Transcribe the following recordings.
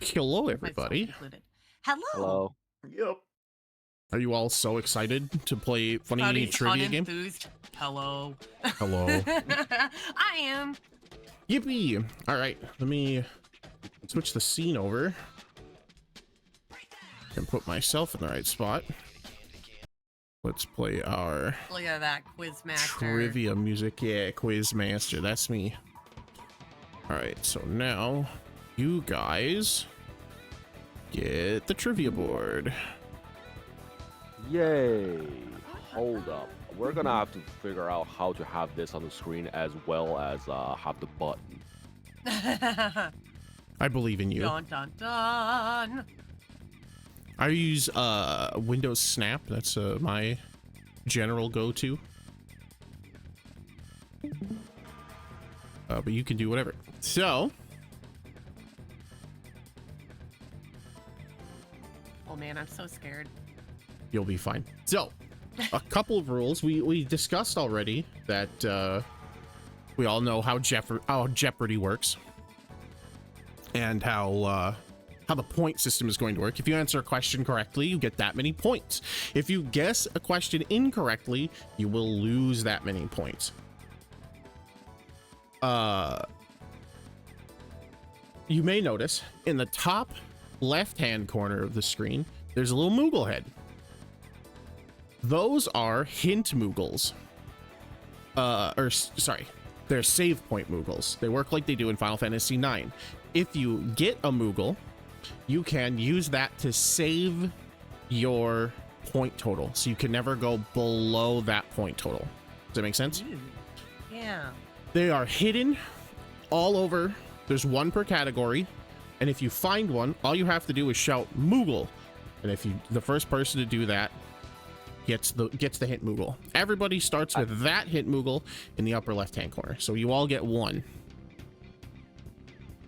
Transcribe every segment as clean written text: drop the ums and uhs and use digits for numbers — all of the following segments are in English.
Hello, Myself everybody. included. Hello. Hello. Yep. Are you all so excited to play funny Howdy, trivia game? unenthused. Hello. Hello. I am. Yippee! All right, let me switch the scene over and put myself in the right spot. Let's play our Look at that quiz master. trivia music. Yeah, quiz master. That's me. All right, so now you guys get the trivia board. Yay. Hold up. We're gonna have to figure out how to have this on the screen as well as have the button. I believe in you. Dun dun dun. I use Windows Snap. That's my general go-to. But you can do whatever. So, Oh man, I'm so scared. you'll be fine. So, a couple of rules. We discussed already that we all know how Jeopardy works and how the point system is going to work. If you answer a question correctly, you get that many points. If you guess a question incorrectly, you will lose that many points. You may notice in the top left-hand corner of the screen, there's a little Moogle head. Those are hint Moogles. Sorry, they're save point Moogles. They work like they do in Final Fantasy IX. If you get a Moogle, you can use that to save your point total, so you can never go below that point total. Does that make sense? Ooh. Yeah. They are hidden all over. There's one per category, and if you find one, all you have to do is shout Moogle, and if the first person to do that gets the hint Moogle. Everybody starts with that hint Moogle in the upper left-hand corner, so you all get one.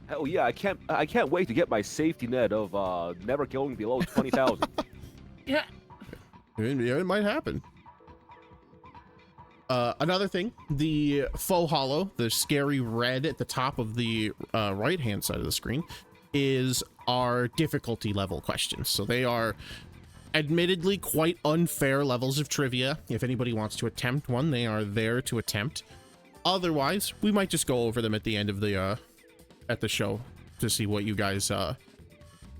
Hell yeah, I can't wait to get my safety net of never going below 20,000. Yeah. It might happen. Another thing, the faux hollow, the scary red at the top of the right-hand side of the screen, is our difficulty level questions. So they are admittedly quite unfair levels of trivia. If anybody wants to attempt one, they are there to attempt. Otherwise, we might just go over them at the end of the at the show to see what you guys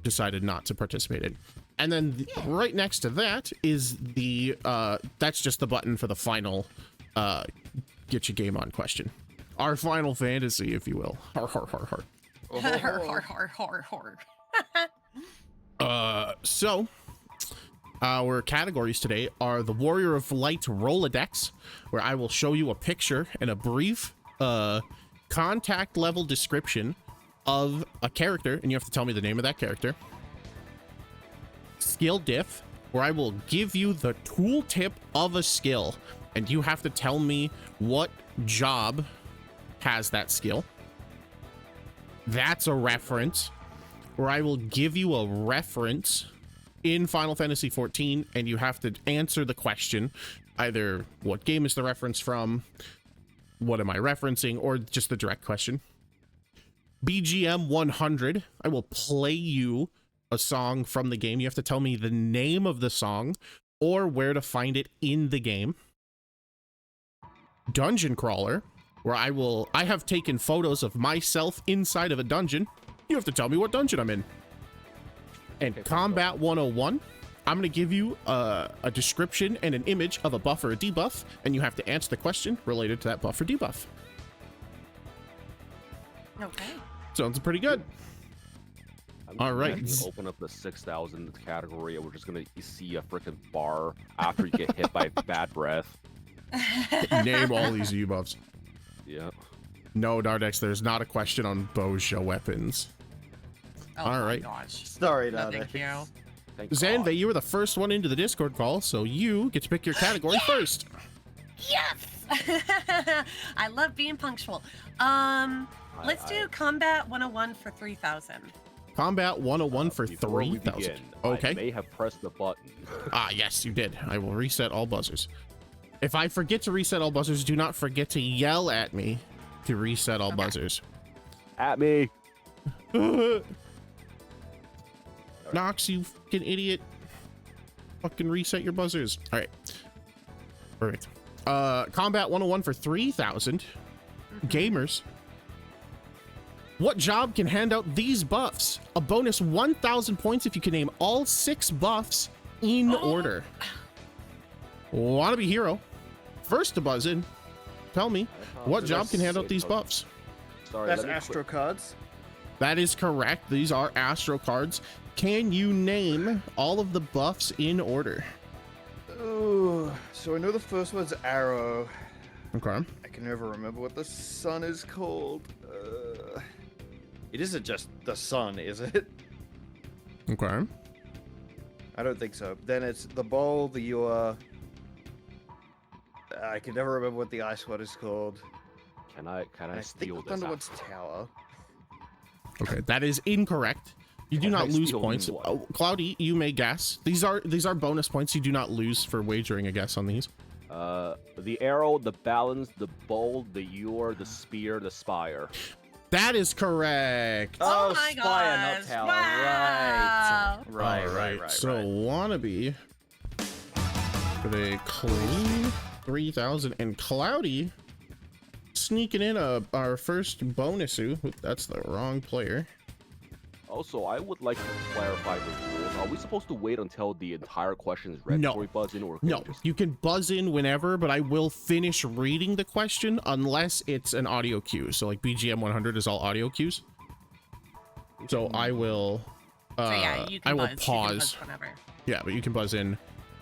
decided not to participate in. And then right next to that is the that's just the button for the final get your game on question. Our Final Fantasy, if you will. Har har har har. Har har har har. So our categories today are the Warrior of Light Rolodex, where I will show you a picture and a brief contact level description of a character, and you have to tell me the name of that character. Skill diff, where I will give you the tooltip of a skill, and you have to tell me what job has that skill. That's a reference, where I will give you a reference in Final Fantasy XIV, and you have to answer the question, either what game is the reference from, what am I referencing, or just the direct question. BGM 100, I will play you a song from the game. You have to tell me the name of the song or where to find it in the game. Dungeon Crawler, where I have taken photos of myself inside of a dungeon. You have to tell me what dungeon I'm in. And Combat 101, I'm going to give you a description and an image of a buff or a debuff, and you have to answer the question related to that buff or debuff. Okay. Sounds pretty good. All right. Open up the 6,000 category, and we're just gonna see a freaking bar after you get hit by bad breath. Name all these debuffs. Yeah. No, Dardex, there's not a question on Bozja weapons. Oh All my right. gosh. Sorry, No, thank you. Thank Zanve, God. you were the first one into the Discord call, so you get to pick your category first. Yes. I love being punctual. Let's do Combat 101 for 3,000. Combat 101 for Before we 3,000. begin, Okay. I may have pressed the button. Ah, yes, you did. I will reset all buzzers. If I forget to reset all buzzers, do not forget to yell at me to reset all buzzers. At me. Nox, you fucking idiot. Fucking reset your buzzers. All right. Perfect. Combat 101 for 3,000. Gamers. What job can hand out these buffs? A bonus 1,000 points if you can name all 6 buffs in order. Wannabe hero. First to buzz in. Tell me, what job can hand out these buffs? Sorry, That's Astro cards. That is correct. These are Astro cards. Can you name all of the buffs in order? Ooh, so I know the first one's Arrow. Okay. I can never remember what the sun is called. It isn't just the sun, is it? Okay. I don't think so. Then it's the bowl, the Ewer. I can never remember what the ice one is called. Can I And I steal think this? Thunderwood's Tower. Okay, that is incorrect. You do Can not I lose steal points. one? Oh, Cloudy, you may guess. These are bonus points. You do not lose for wagering a guess on these. The arrow, the balance, the bowl, the ewer, the spear, the spire. That is correct. Oh my Spire, not gosh. Tower. Wow. Right. So Wannabe with a clean 3,000, and Cloudy sneaking in our first bonus. That's the wrong player. Also, I would like to clarify the rules. Are we supposed to wait until the entire question is read before we buzz in, or can No, we just... you can buzz in whenever, but I will finish reading the question unless it's an audio cue. So like BGM 100 is all audio cues. So I will. So yeah, you can I will buzz. pause. You can buzz whenever. Yeah, but you can buzz in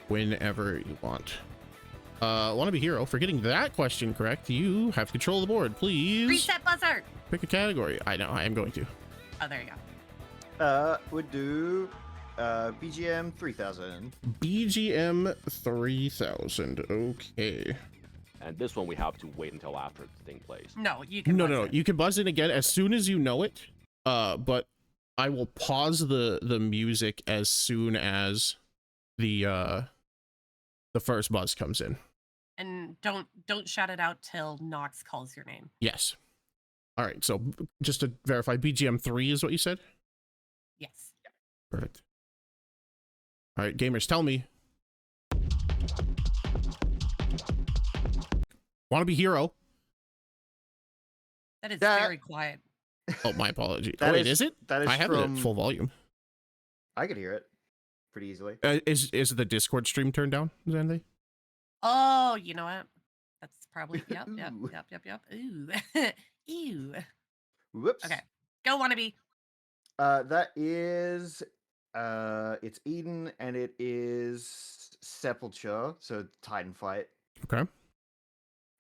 whenever you want. Wannabe hero, for getting that question correct, you have control of the board. Please Reset buzzer. pick a category. I know, I am going to. Oh, there you go. Would do BGM 3000. BGM 3000. Okay. And this one we have to wait until after the thing plays. No, you can. No, buzz no, in. you can buzz in again as soon as you know it. But I will pause the music as soon as the first buzz comes in. And don't shout it out till Nox calls your name. Yes. All right. So just to verify, BGM 3 is what you said? Yes. Perfect. All right, gamers, tell me. Wannabe hero. That is That- very quiet. Oh, my apology. That Oh, wait, is it? That is I have it from... at full volume. I could hear it pretty easily. Is the Discord stream turned down, Zandy? Oh, you know what? That's probably yep. Ooh. Ooh. Ew. Whoops. Okay. Go Wannabe. That is it's Eden, and it is Sepulture, so Titan fight. Okay.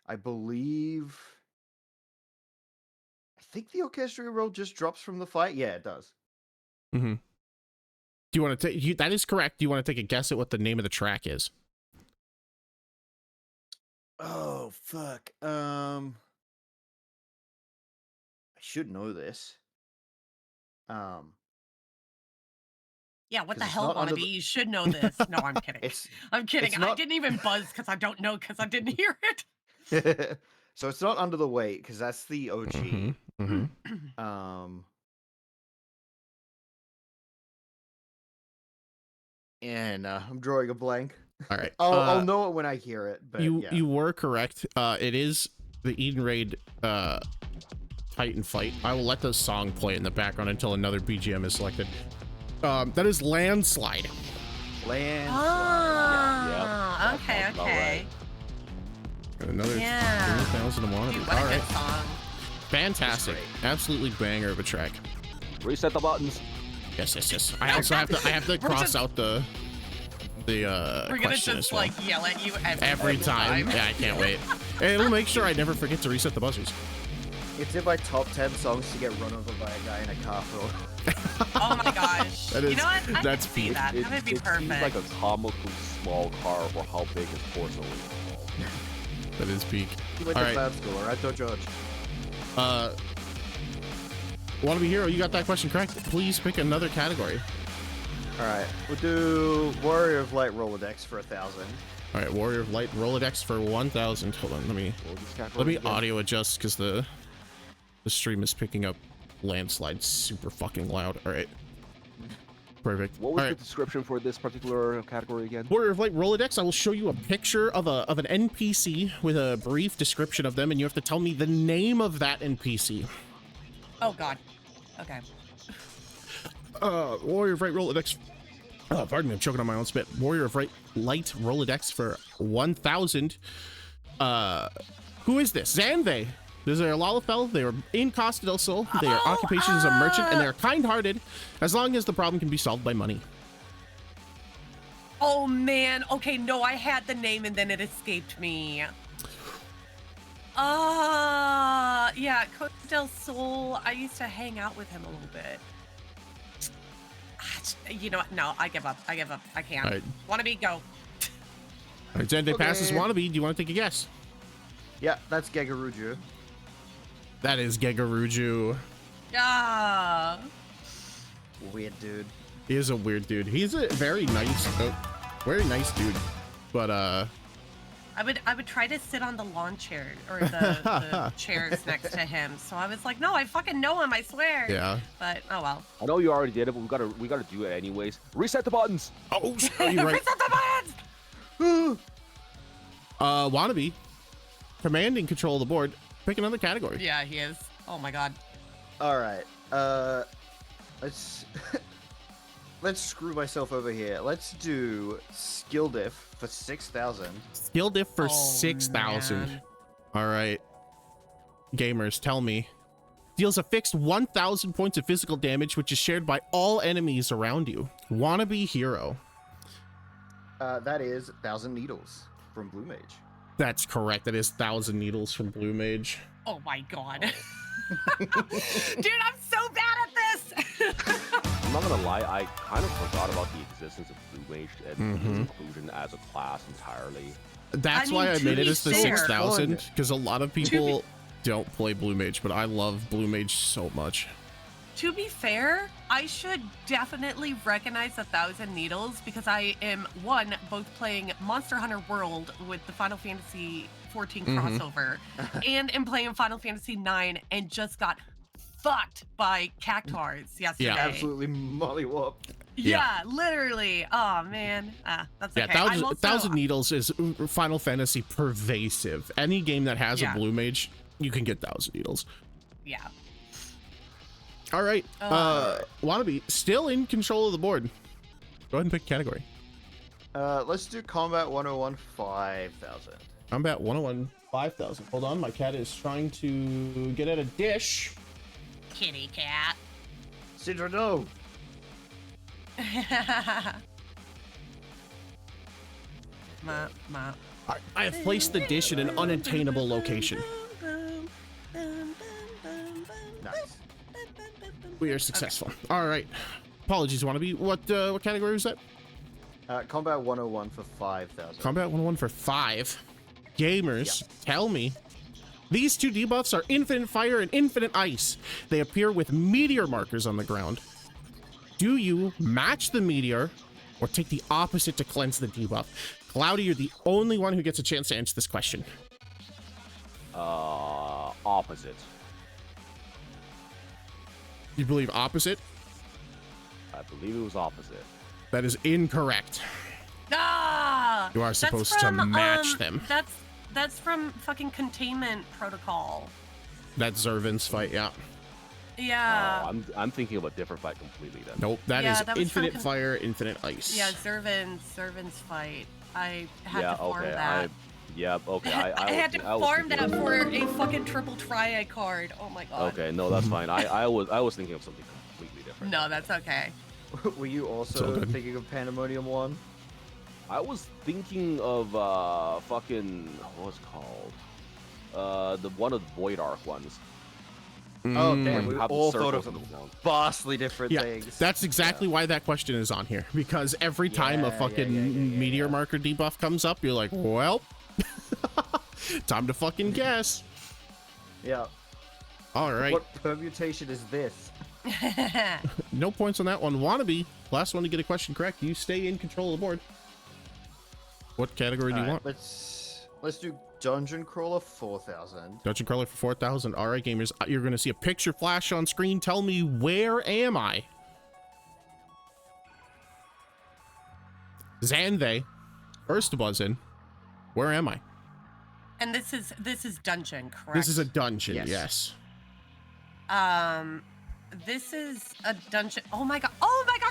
I think the orchestra roll just drops from the fight. Yeah, it does. Mm-hmm. Do you want to take that is correct. Do you want to take a guess at what the name of the track is? Oh fuck. I should know this. Yeah, what 'Cause the it's hell, not under Wannabe? the- You should know this. No, I'm kidding. It's I'm kidding. it's I not- didn't even buzz because I don't know because I didn't hear it. so it's not Under the Weight, because that's the OG. Mm-hmm. Mm-hmm. And I'm drawing a blank. All right. I'll know it when I hear it. But you yeah. you were correct. It is the Eden Raid Titan fight. I will let the song play in the background until another BGM is selected. That is Landslide. Land. Ah, that okay, sounds about okay. Another Yeah. 3,000 to Wannabe. Dude, what All a right. good song. Fantastic. That's Absolutely banger of a track. Reset the buttons. Yes. I also have to We're cross just- out the We're gonna question just as well. like yell at you Every time. Yeah, I can't wait. And it'll make sure I never forget to reset the buzzers. It's in my top 10 songs to get run over by a guy in a car for. Oh my gosh. That You is- know what? I that's can see peak. that. That would be It perfect. seems like a comically small car for how big his torso is. That is peak. He went All to right. cloud school, alright? Don't judge. Wannabe hero, you got that question correct. Please pick another category. Alright, we'll do Warrior of Light Rolodex for 1,000. All right, Warrior of Light Rolodex for 1,000. Hold on, let me What was this category again? audio adjust because the stream is picking up Landslide super fucking loud. All right, Perfect. What was All the right. description for this particular category again? Warrior of Light Rolodex, I will show you a picture of an NPC with a brief description of them, and you have to tell me the name of that NPC. Oh God. Okay. Warrior of Light Rolodex. Oh, pardon me, I'm choking on my own spit. Warrior of Light Rolodex for 1,000. Who is this? Zanve. These are Lalafell. They are in Costa del Sol. Their occupation is a merchant, and they are kind-hearted as long as the problem can be solved by money. Oh man. Okay, no, I had the name and then it escaped me. Yeah, Costa del Sol. I used to hang out with him a little bit. You know what? No, I give up. I can't. All right. Wannabe, go. All right, Zanve passes Wannabe. Do you want to take a guess? Yeah, that's Gegaruju. That is Gegaruju. Ah. Weird dude. He is a weird dude. He's a very nice dude. But I would try to sit on the lawn chair or the chairs next to him. So I was like, no, I fucking know him, I swear. yeah. But oh well. I know you already did it, but we gotta do it anyways. Reset the buttons. Oh, you're right. Reset the buttons! Wannabe, commanding control of the board. Pick another category. Yeah, he is. Oh my God. All right. Let's let's screw myself over here. Let's do skill diff for 6,000. Skill diff for Oh, 6,000. man. All right. Gamers, tell me. Deals a fixed 1,000 points of physical damage, which is shared by all enemies around you. Wannabe hero. That is 1,000 needles from Blue Mage. That's correct. That is 1,000 needles from Blue Mage. Oh my God. Dude, I'm so bad at this. I'm not gonna lie, I kind of forgot about the existence of Blue Mage and its inclusion as a class entirely. That's I mean, why I to made it be as the fair- 6,000, because a lot of people don't play Blue Mage, but I love Blue Mage so much. To be fair, I should definitely recognize 1,000 needles because I am both playing Monster Hunter World with the Final Fantasy XIV crossover, and am playing Final Fantasy IX and just got fucked by cactuars yesterday. Yeah. Absolutely mollywhopped. Yeah, literally. Oh man, that's Yeah, okay. I'm 1,000 needles is Final Fantasy pervasive. Any game that has a Blue Mage, you can get 1,000 needles. Yeah. All right. Wannabe, still in control of the board. Go ahead and pick a category. Let's do Combat 101 5,000. Combat 101 5,000. Hold on, my cat is trying to get at a dish. Kitty cat. Sidra, no. I have placed the dish in an unattainable location. Nice. We are successful. All right. Apologies, Wannabe. What category was that? Combat 101 for 5,000. Combat 101 for 5. Gamers, tell me. These two debuffs are Infinite Fire and Infinite Ice. They appear with meteor markers on the ground. Do you match the meteor or take the opposite to cleanse the debuff? Cloudy, you're the only one who gets a chance to answer this question. Opposite. You believe opposite? I believe it was opposite. That is incorrect. Ah! You are That's supposed to match them. That's from fucking Containment Protocol. That's Zervin's fight, yeah. Yeah. I'm thinking of a different fight completely then. Nope, that Yeah, is that was from Infinite Fire, Infinite Ice. Yeah, Zervin's fight. I had Yeah, to farm okay. that. I had to was farm thinking that of- for a fucking triple triad card. Oh my god. Okay, no, that's fine. I was thinking of something completely different. No, that's okay. Were you So also good. thinking of Pandemonium 1? I was thinking of fucking what was it called? The one of the Void Arc ones. Oh, damn. We Have the all thought circles of on the ground. vastly different Yeah, things. that's exactly why that question is on here. Because every time a Yeah, fucking yeah, meteor marker debuff comes up, you're like, well, time to fucking guess. Yeah. All right. What permutation is this? No points on that one. Wannabe, last one to get a question correct. You stay in control of the board. What category do you want? Let's do Dungeon Crawler 4,000. Dungeon Crawler for 4,000. All right, gamers, you're going to see a picture flash on screen. Tell me, where am I? Xanve, first to buzz in. Where am I? And this is dungeon, correct? This is a dungeon, Yes. yes. This is a dungeon. Oh my gosh,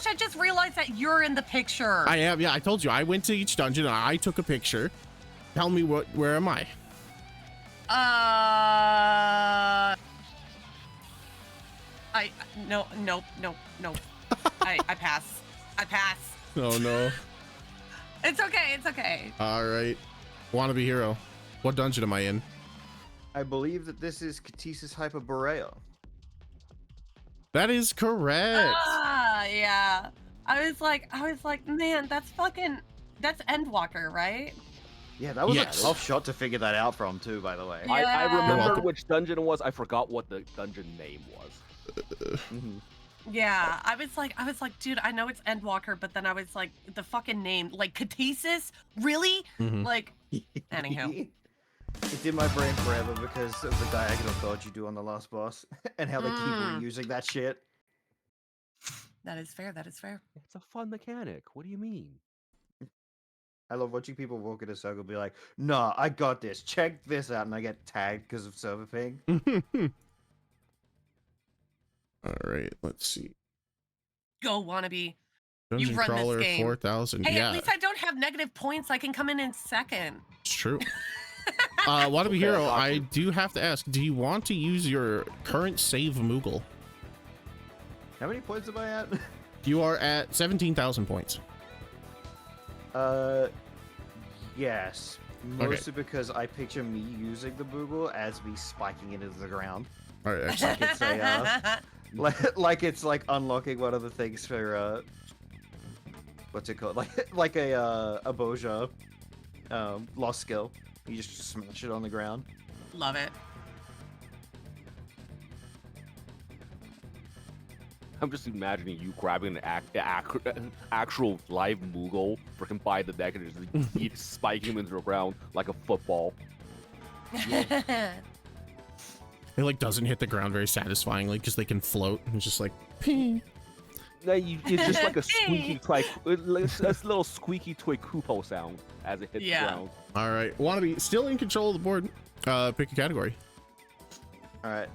I just realized that you're in the picture. I am, yeah, I told you. I went to each dungeon and I took a picture. Tell me where am I? No. I pass. Oh no. It's okay. All right. Wannabe hero. What dungeon am I in? I believe that this is Catesis Hyperborea. That is correct. Yeah. I was like, man, that's Endwalker, right? Yeah, that was Yes. a tough shot to figure that out from too, by the way. Yeah. I You're remember welcome. which dungeon it was. I forgot what the dungeon name was. Mhm. Yeah, I was like, dude, I know it's Endwalker, but then I was like, the fucking name, like Catesis, really? Mhm. Like, anywho. It's in my brain forever because of the diagonal dodge you do on the last boss and how they keep reusing that shit. That is fair. It's a fun mechanic. What do you mean? I love watching people walk in a circle and be like, nah, I got this. Check this out. And I get tagged because of server ping. All right, let's see. Go, wannabe. Dungeon run this Crawler game. 4000. Hey, Yeah, at least I don't have negative points. I can come in second. it's true. Wannabe Okay, hero, got I you. do have to ask, do you want to use your current save Moogle? How many points am I at? You are at 17,000 points. Yes. Mostly because I picture me using the Boogle as me spiking it into the ground. All right, excellent. It's like it's like unlocking one of the things for what's it called? Like a Boja lost skill. You just smash it on the ground. Love it. I'm just imagining you grabbing an actual live Moogle, freaking by the neck, and just spiking him into the ground like a football. It like doesn't hit the ground very satisfyingly because they can float. It's just like, ping. It's just like a squeaky like a little squeaky toy Koopo sound as it hits the ground. All right, Wannabe still in control of the board. Pick a category. All right.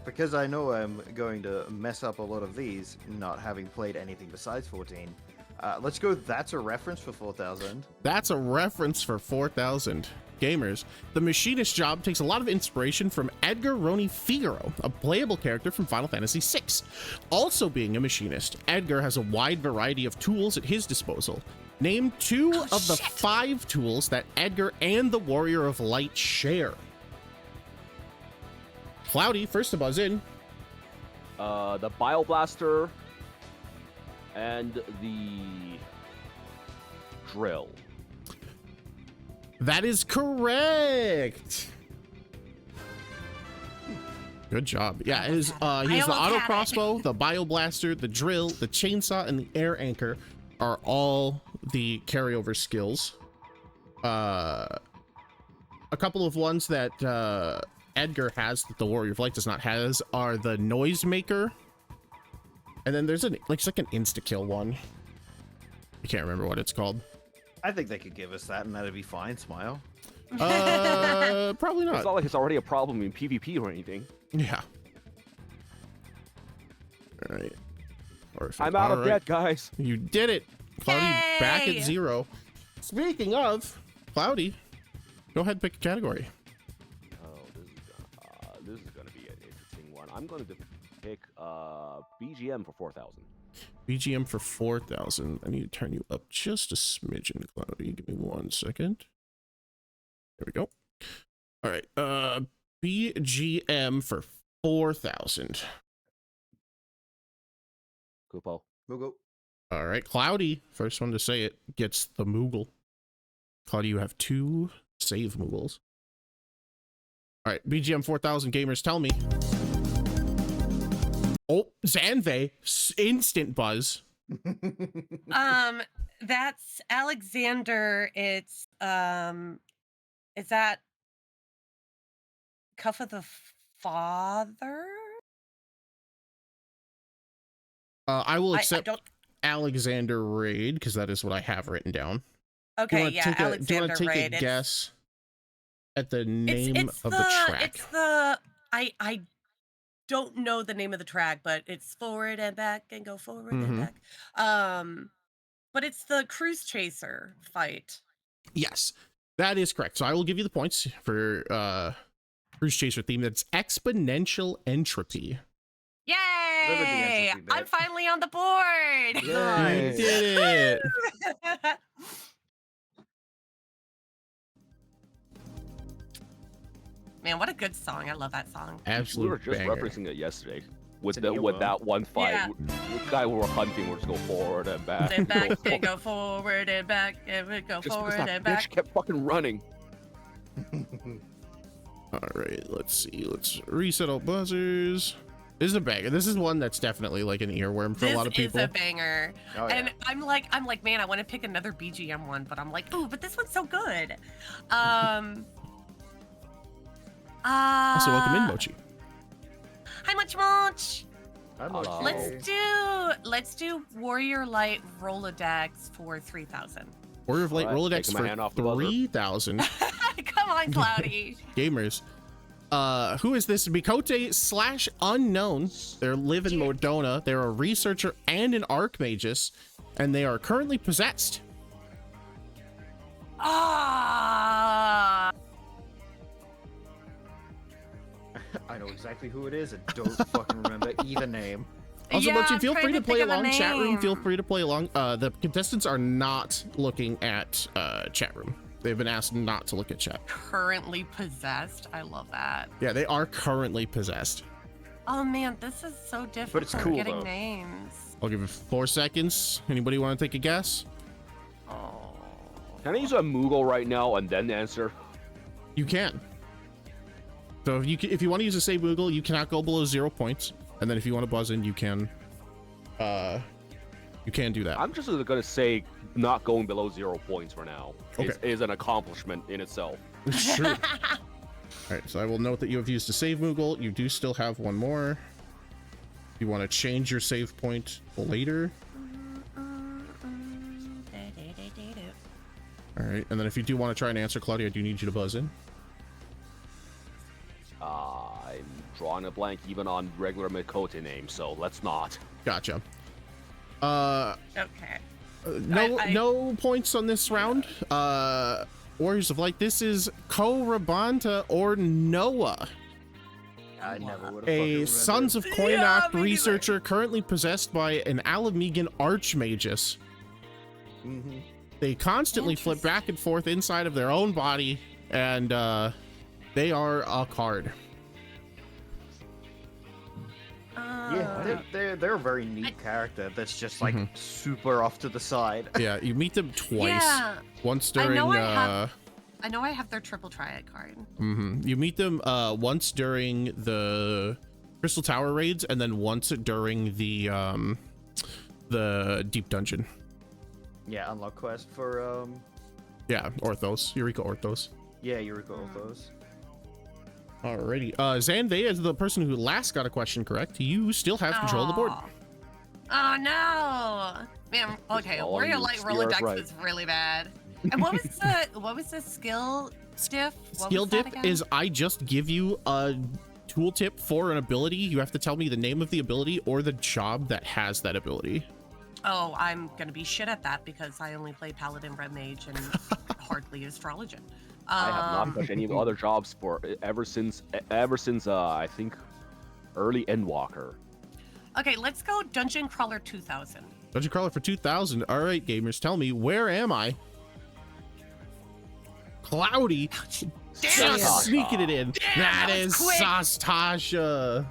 Because I know I'm going to mess up a lot of these, not having played anything besides 14. Let's go. That's a reference for 4000. That's a reference for 4,000. Gamers, the machinist job takes a lot of inspiration from Edgar Roni Figaro, a playable character from Final Fantasy VI. Also being a machinist, Edgar has a wide variety of tools at his disposal. Name two of the 5 tools that Edgar and the Warrior of Light share. Cloudy, first to buzz in. The Bioblaster and the drill. That is correct. Good job. Yeah, he has the auto crossbow, the bioblaster, the drill, the chainsaw, and the air anchor are all the carryover skills. A couple of ones that Edgar has that the Warrior of Light does not has are the noisemaker, and then there's it's like an insta-kill one. I can't remember what it's called. I think they could give us that, and that'd be fine. Smile. Probably It's not. not like it's already a problem in PvP or anything. Yeah. All right. Perfect. I'm out All of right. debt, guys. You did it. Cloudy back Yay! at 0. Speaking of, Cloudy, go ahead and pick a category. Oh, this is gonna be an interesting one. I'm going to pick BGM for 4,000. BGM for 4,000. I need to turn you up just a smidgen, Cloudy. Give me 1 second. There we go. All right. BGM for 4,000. Koopo. Moogle. All right. Cloudy, first one to say it, gets the Moogle. Cloudy, you have 2 save Moogles. All right. BGM 4,000 gamers, tell me. Oh, Xanve, instant buzz. That's Alexander. It's is that Cuff of the Father? I will I accept. don't. Alexander Raid, because that is what I have written down. Okay, yeah, do you Alexander want to take Raid. a guess at the name It's of the track? It's the I don't know the name of the track, but it's forward and back and go forward and back. But it's the Cruise Chaser fight. Yes, that is correct. So I will give you the points for Cruise Chaser theme. That's Exponential Entropy. Yay! I'm finally on the board. You did it. Man, what a good song. I love that song. Absolute We were just banger. referencing it yesterday It's with a new with one. that one fight. Yeah. The guy we were hunting would just go forward and back. And back and go forward and back and we go Just forward because that and bitch back. kept fucking running. All right, let's see. Let's reset all buzzers. This is a banger. This is one that's definitely like an earworm for a lot of people. This is a banger. Oh, And yeah. I'm like, man, I want to pick another BGM one, but I'm like, ooh, but this one's so good. Also, welcome in, Mochi. Hi, Much Much. Hello. Let's do Warrior Light Rolodex for 3,000. Order of Light Alright, Rolodex taking my hand for off the buzzer. 3,000 Come on, Cloudy. gamers. Who is this? Mikote / unknown. They live in Modona. They're a researcher and an archmagus, and they are currently possessed. Ah. I know exactly who it is. I don't fucking remember either name. Also, Yeah, Mochi, I'm feel trying free to to play think of a along. Chat room, feel name. free to play along. The contestants are not looking at chat room. They've been asked not to look at chat. Currently possessed. I love that. Yeah, they are currently possessed. Oh man, this is so difficult. it's cool, getting though. names. I'll give it 4 seconds. Anybody want to take a guess? Oh. Can I use a Moogle right now and then answer? You can. So if you want to use a save Google, you cannot go below 0 points. And then if you want to buzz in, you can do that. I'm just gonna say not going below 0 points for now. Okay. Is an accomplishment in itself. Sure. All right, so I will note that you have used a save Moogle. You do still have one more. You want to change your save point later. All right, and then if you do want to try and answer, Claudia, I do need you to buzz in. I'm drawing a blank even on regular Mikote names, so let's not. Gotcha. Okay. No points on this round. Warriors of Light. This is Korabanta or Noah, I never would have a Sons of Koinak Yeah, me neither. researcher currently possessed by an Alamegan archmagus. Mm-hmm. They constantly flip back and forth inside of their own body, and they are a card. Yeah, they're a very neat character that's just like super off to the side. Yeah, you meet them twice. Yeah. Once I during know I know I have their triple triad card. you meet them once during the Crystal Tower raids, and then once during the deep dungeon. Yeah, unlock quest for Yeah, Orthos, Eureka Orthos. yeah, Eureka Orthos. Alrighty, Zanvey, as the person who last got a question correct, you still have control of the board. Oh no, man. Okay, all Warrior you Light Sierra Rolodex Bright. is really bad. And what was the skill diff? What Skill was that dip again? is I just give you a tooltip for an ability. You have to tell me the name of the ability or the job that has that ability. Oh, I'm gonna be shit at that because I only play Paladin, Red Mage, and hardly Astrologian. I have not touched any other jobs for ever since I think early Endwalker. Okay, let's go Dungeon Crawler 2000. Dungeon Crawler for 2,000. All right, gamers, tell me, where am I? Cloudy. Damn. Just sneaking it in. Damn, That that is was quick. Sastasha.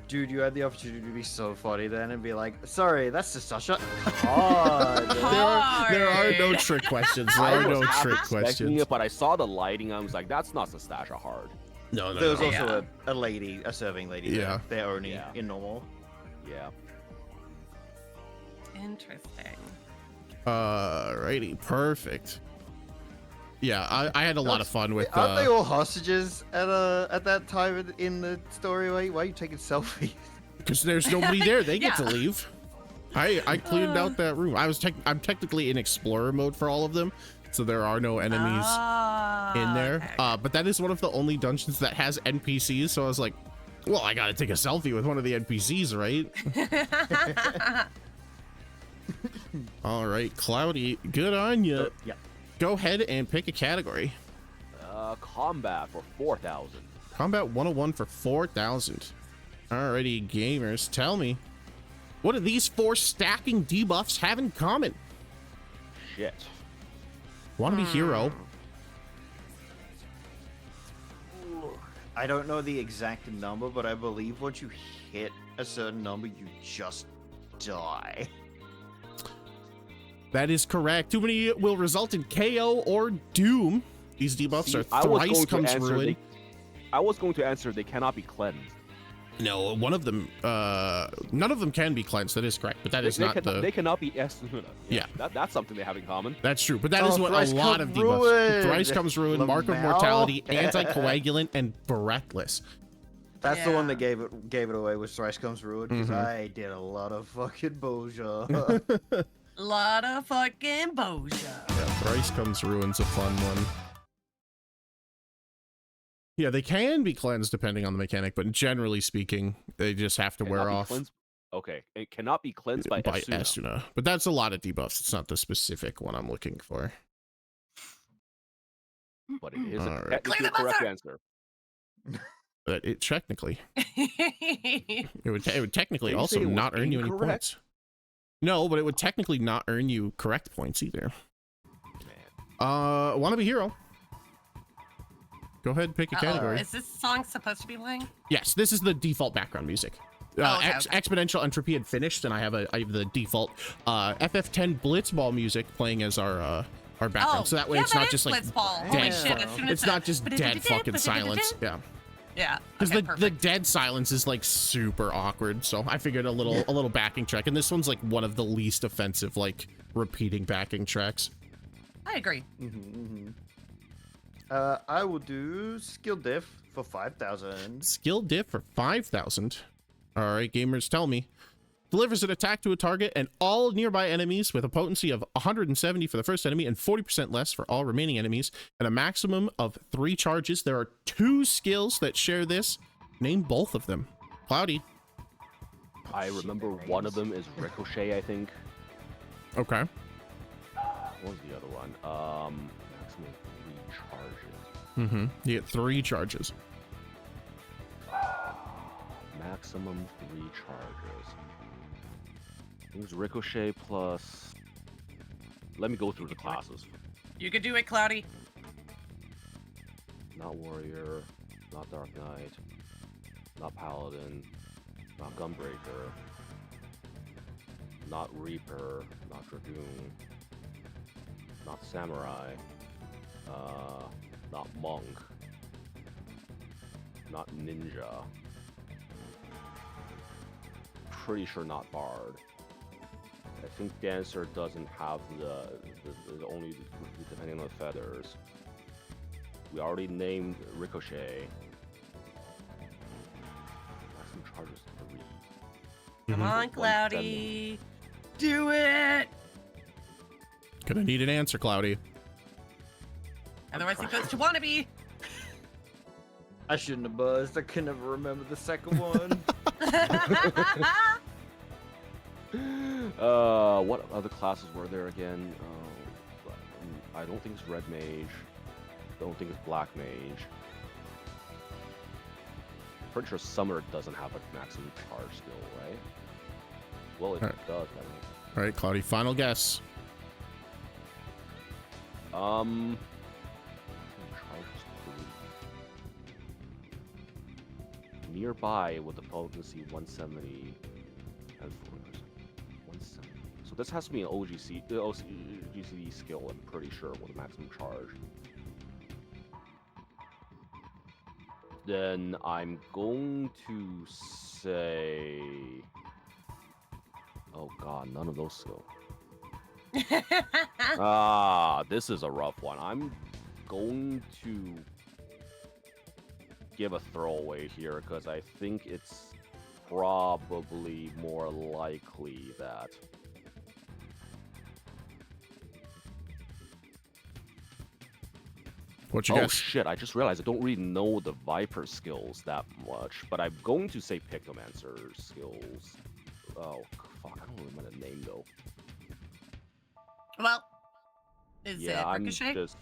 Dude, you had the opportunity to be so funny then and be like, sorry, that's just Sasha. Oh, There are no Hard. trick questions. There I are was no half trick expecting questions. it, but I saw the lighting. I was like, that's not Sastasha hard. No, there was no. also a lady, a serving lady. Yeah. They're only Yeah. in normal. Yeah. Interesting. Alrighty, perfect. Yeah, I had a lot of fun with. Aren't they all hostages at that time in the story? Why are you taking selfies? Because there's nobody there. They get to Yeah. leave. I cleaned out that room. I'm technically in explorer mode for all of them, so there are no enemies in there. Okay. But that is one of the only dungeons that has NPCs. So I was like, well, I gotta take a selfie with one of the NPCs, right? All right, Cloudy, good on you. Yeah. Go ahead and pick a category. Combat for 4,000. Combat 101 for 4,000. Alrighty, gamers, tell me, what do these 4 stacking debuffs have in common? Shit. Wannabe hero. I don't know the exact number, but I believe once you hit a certain number, you just die. That is correct. Too many will result in KO or doom. These debuffs See, are I was thrice going to comes answer ruin. I was going to answer they cannot be cleansed. No, one of them, none of them can be cleansed. That is correct, but that is not the. They cannot be Yeah. That's something they have in common. That's true, but that is what Thrice a lot of Comes debuffs. Ruin. Thrice comes ruin, mark of Lamau. mortality, anticoagulant, and breathless. That's the one Yeah. that gave it away, was Thrice Comes Ruined, because Mhm. I did a lot of fucking Boja. Lot of fucking Boja. Yeah, thrice comes ruin's a fun one. Yeah, they can be cleansed depending on the mechanic, but generally speaking, they just have to Cannot wear be off cleansed- Okay, it cannot be cleansed by Esuna. Esuna. But that's a lot of debuffs. It's not the specific one I'm looking for. But it is a Alright. technically Clean the correct buzzer! answer. But it technically, it would technically Did you also say it was not earn you any incorrect? points. No, but it would technically not earn you correct points either. Man. Wannabe hero. Go ahead and pick a category. Is this song supposed to be playing? Yes, this is the default background music. Oh, okay, okay. Exponential entropy had finished, and I have the default FF10 Blitzball music playing as our background. So that way yeah, it's not is just like Blitzball. dead. Holy shit, as soon as It's not just dead fucking silence. Yeah, Yeah. because Okay, the perfect. dead silence is like super awkward. So I figured a little backing track, and this one's like one of the least offensive like repeating backing tracks. I agree. I will do skill diff for 5,000. Skill diff for 5,000. All right, gamers, tell me. Delivers an attack to a target and all nearby enemies with a potency of 170 for the first enemy and 40% less for all remaining enemies, and a maximum of 3 charges. There are 2 skills that share this. Name both of them. Cloudy. I remember one of them is Ricochet, I think. Okay. What was the other one? Maximum 3 charges. Mm-hmm. You get 3 charges. Maximum 3 charges. It was Ricochet plus... Let me go through the classes. You can do it, Cloudy. Not Warrior, not Dark Knight, not Paladin, not Gunbreaker, not Reaper, not Dragoon, not Samurai, not Monk, not Ninja. Pretty sure not Bard. I think Dancer doesn't have the only depending on the feathers. We already named Ricochet. Maximum charges 3. Come on, Cloudy. Do it. Gonna need an answer, Cloudy. Otherwise, it goes to wannabe. I shouldn't have buzzed. I can never remember the second one. What other classes were there again? I don't think it's Red Mage. Don't think it's Black Mage. Pretty sure Summer doesn't have a maximum charge skill, right? Well, it Alright. does. I think. All right, Cloudy, final guess. Maximum charge is 3. Nearby with the potency 170 and 170. So this has to be an OGCD skill, I'm pretty sure, with a maximum charge. Then I'm going to say... Oh god, none of those skills. This is a rough one. I'm going to give a throwaway here because I think it's probably more likely that. What you Oh guess? shit, I just realized I don't really know the Viper skills that much, but I'm going to say Pictomancer skills. Oh, fuck, I don't remember the name though. Well, is Yeah, it I'm Ricochet? just...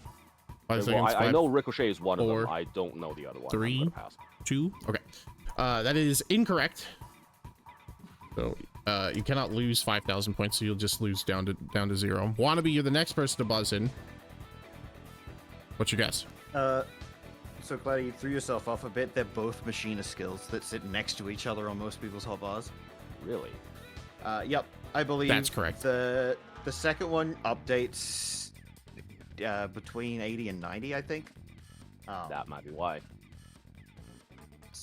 5 Well, seconds. I know Ricochet is one of 4, them, I don't know the other one. I'm 3, gonna pass. 2. Okay. That is incorrect. So you cannot lose 5,000 points, so you'll just lose down to 0. Wannabe, you're the next person to buzz in. What's your guess? So Cloudy, you threw yourself off a bit. They're both machinist skills that sit next to each other on most people's hotbars. Really? Yep, I believe That's correct. The second one updates between 80 and 90, I think. That might be why.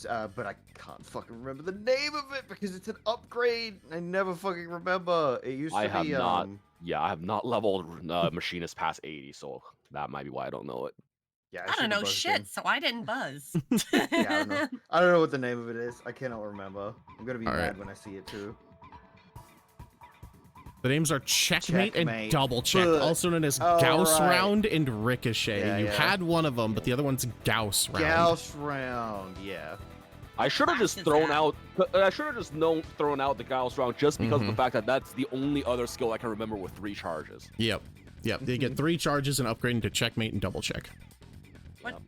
But I can't fucking remember the name of it because it's an upgrade. I never fucking remember. It used to I have be. not. Yeah, I have not leveled Machinist past 80, so that might be why I don't know it. Yeah, I should don't have know buzzed shit, in. so I didn't buzz. Yeah, I don't know. I don't know what the name of it is. I cannot remember. I'm gonna be All mad right. when I see it too. The names are Checkmate, and Checkmate. Double Check, But- also known as oh, Gauss right. Round and Ricochet. Yeah, you yeah. had one of them, but the other one's Gauss Round. Gauss round, yeah. I should have just Class is thrown that? out. I should have just thrown out the Gauss round just because of the fact that that's the only other skill I can remember with 3 charges. Yep. They get 3 charges and upgrading to Checkmate and Double Check.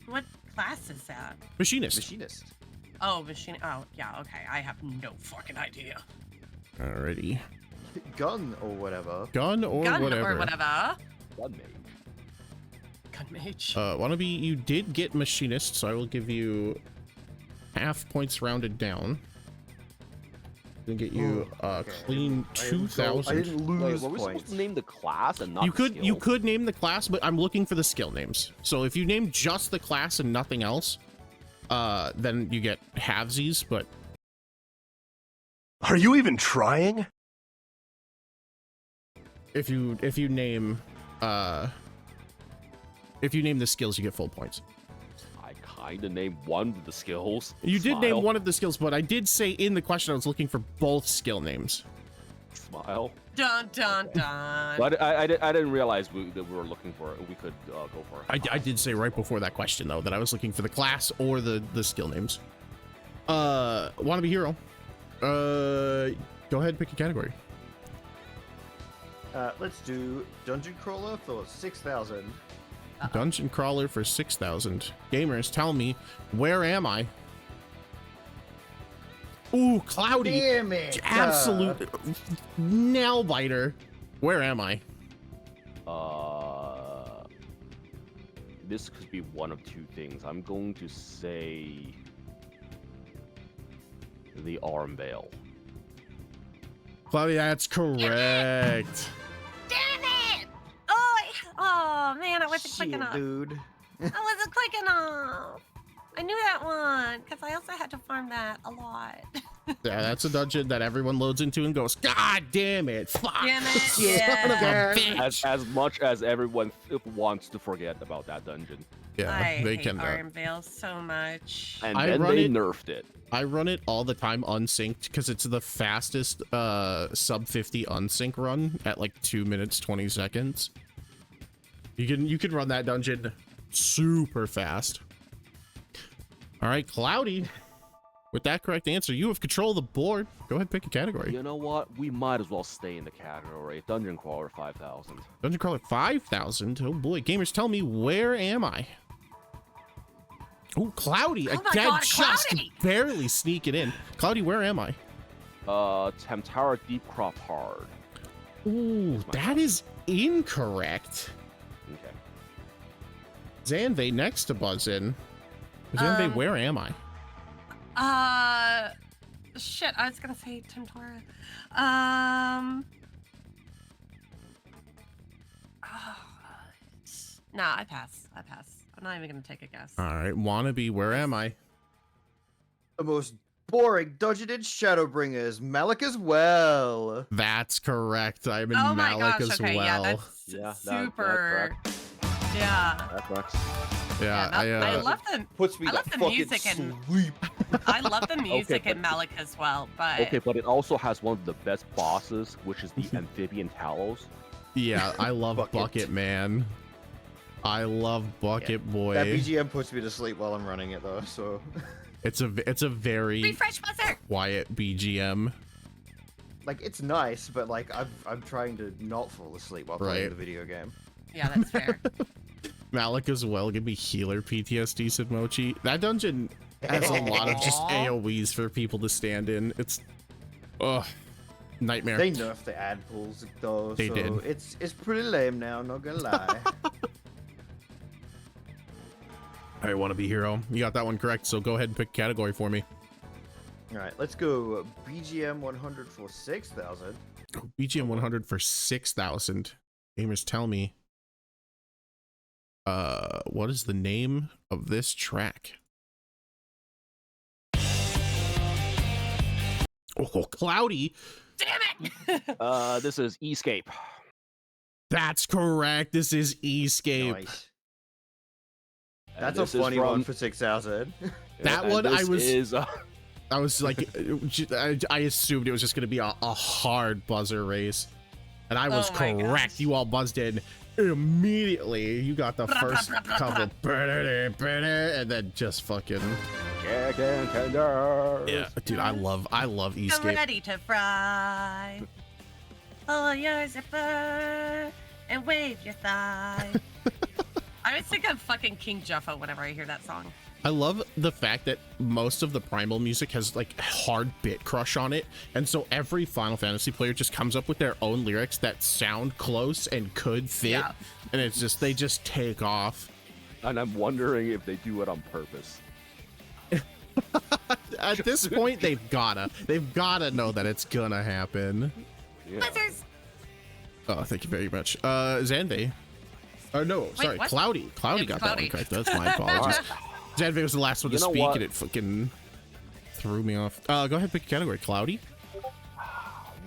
What class is that? Machinist. Machinist. Oh, machine. Oh, yeah. Okay, I have no fucking idea. Alrighty. Gun or whatever. Gun or Gun whatever. or whatever. Gun mage. Gun mage. Wannabe, you did get Machinist, so I will give you half points rounded down. Gonna get you okay. clean I didn't 2,000. I didn't Wait, lose were we supposed points. to name the class and not You the could skill? name the class, but I'm looking for the skill names. So if you name just the class and nothing else, then you get halvesies. But Are you even trying? if you name the skills, you get full points. I kind of named one of the skills. You did Smile. name one of the skills, but I did say in the question I was looking for both skill names. Smile. Dun dun dun. But I didn't realize that we were looking for it. We could go for it. I did say right before that question though that I was looking for the class or the skill names. Wannabe hero. Go ahead and pick a category. Let's do Dungeon Crawler for 6,000. Dungeon crawler for 6,000. Gamers, tell me, where am I? Ooh, Cloudy. Damn it! Absolute nail biter. Where am I? This could be one of 2 things. I'm going to say the arm veil. Cloudy, that's correct. Damn it! Oh man, I wasn't Shit, quick enough. dude. I wasn't quick enough. I knew that one because I also had to farm that a lot. Yeah, that's a dungeon that everyone loads into and goes, God damn it, fuck. Damn it, Son yeah. of a bitch. As much as everyone wants to forget about that dungeon. Yeah, I they hate can. Arm Veil so much. And I then run they it- nerfed it. I run it all the time unsynced because it's the fastest sub 50 unsync run at like 2 minutes 20 seconds. You can run that dungeon super fast. All right, Cloudy. With that correct answer, you have control of the board. Go ahead, pick a category. You know what? We might as well stay in the category. Dungeon Crawler 5000. Dungeon Crawler 5,000. Oh boy, gamers, tell me, where am I? Oh, Cloudy Oh my again, God, just Cloudy! barely sneaking in. Cloudy, where am I? Temtara Deepcroft Hard. Ooh, that is incorrect. Okay. Zanvey next to buzz in. Zanvey, where am I? Shit, I was gonna say Tempora. Nah, I pass. I'm not even gonna take a guess. All right, wannabe, where am I? The most boring dungeon in Shadowbringers. Malik as well. That's correct. I'm in Oh my Malik gosh, as okay, well. yeah, that's Yeah, that super. correct. Yeah. That sucks. Yeah, I love the Puts me I to love the fucking music and sleep. I love the music but- in Malik as well, but Okay, but it also has one of the best bosses, which is the amphibian Talos. yeah, I love Bucket. Bucket Man. I love Bucket Boy. That BGM puts me to sleep while I'm running it though, so It's a very refresh buzzer. quiet BGM. like it's nice, but like I'm trying to not fall asleep while playing Right. the video game. Yeah, that's fair. Malik as well. Give me healer PTSD, said Mochi. That dungeon has a lot of just Aw. AoEs for people to stand in. It's nightmare. They nerfed the ad pools though, They so did. it's pretty lame now, not gonna lie. I want to be hero. You got that one correct, so go ahead and pick a category for me. Alright, let's go BGM 100 for 6,000. BGM 100 for 6,000. Gamers, tell me. What is the name of this track? Oh, Cloudy. Damn it! This is Escape. That's correct. This is Escape. Nice. And That's a this is funny from- one for 6,000. That and one I this was- is, I was like, I assumed it was just going to be a hard buzzer race. And I was Oh my correct. gosh. You all buzzed in immediately. You got the first couple. And then just fucking. Chicken tenders. Yeah, dude, I love I'm Escape. ready to fry. Pull your zipper and wave your thigh. I always think of fucking King Juffa whenever I hear that song. I love the fact that most of the Primal music has like hard bit crush on it, and so every Final Fantasy player just comes up with their own lyrics that sound close and could fit, Yeah. and it's just they just take off. And I'm wondering if they do it on purpose. At this point, they've gotta know that it's gonna happen. Yeah. Buzzers! Oh, thank you very much, Zanve. Oh no, sorry, what? Cloudy. Cloudy It's got Cloudy. that one correct. That's my apologies. Zanve was the last one to You know speak, what? and it fucking threw me off. Go ahead, pick a category. Cloudy.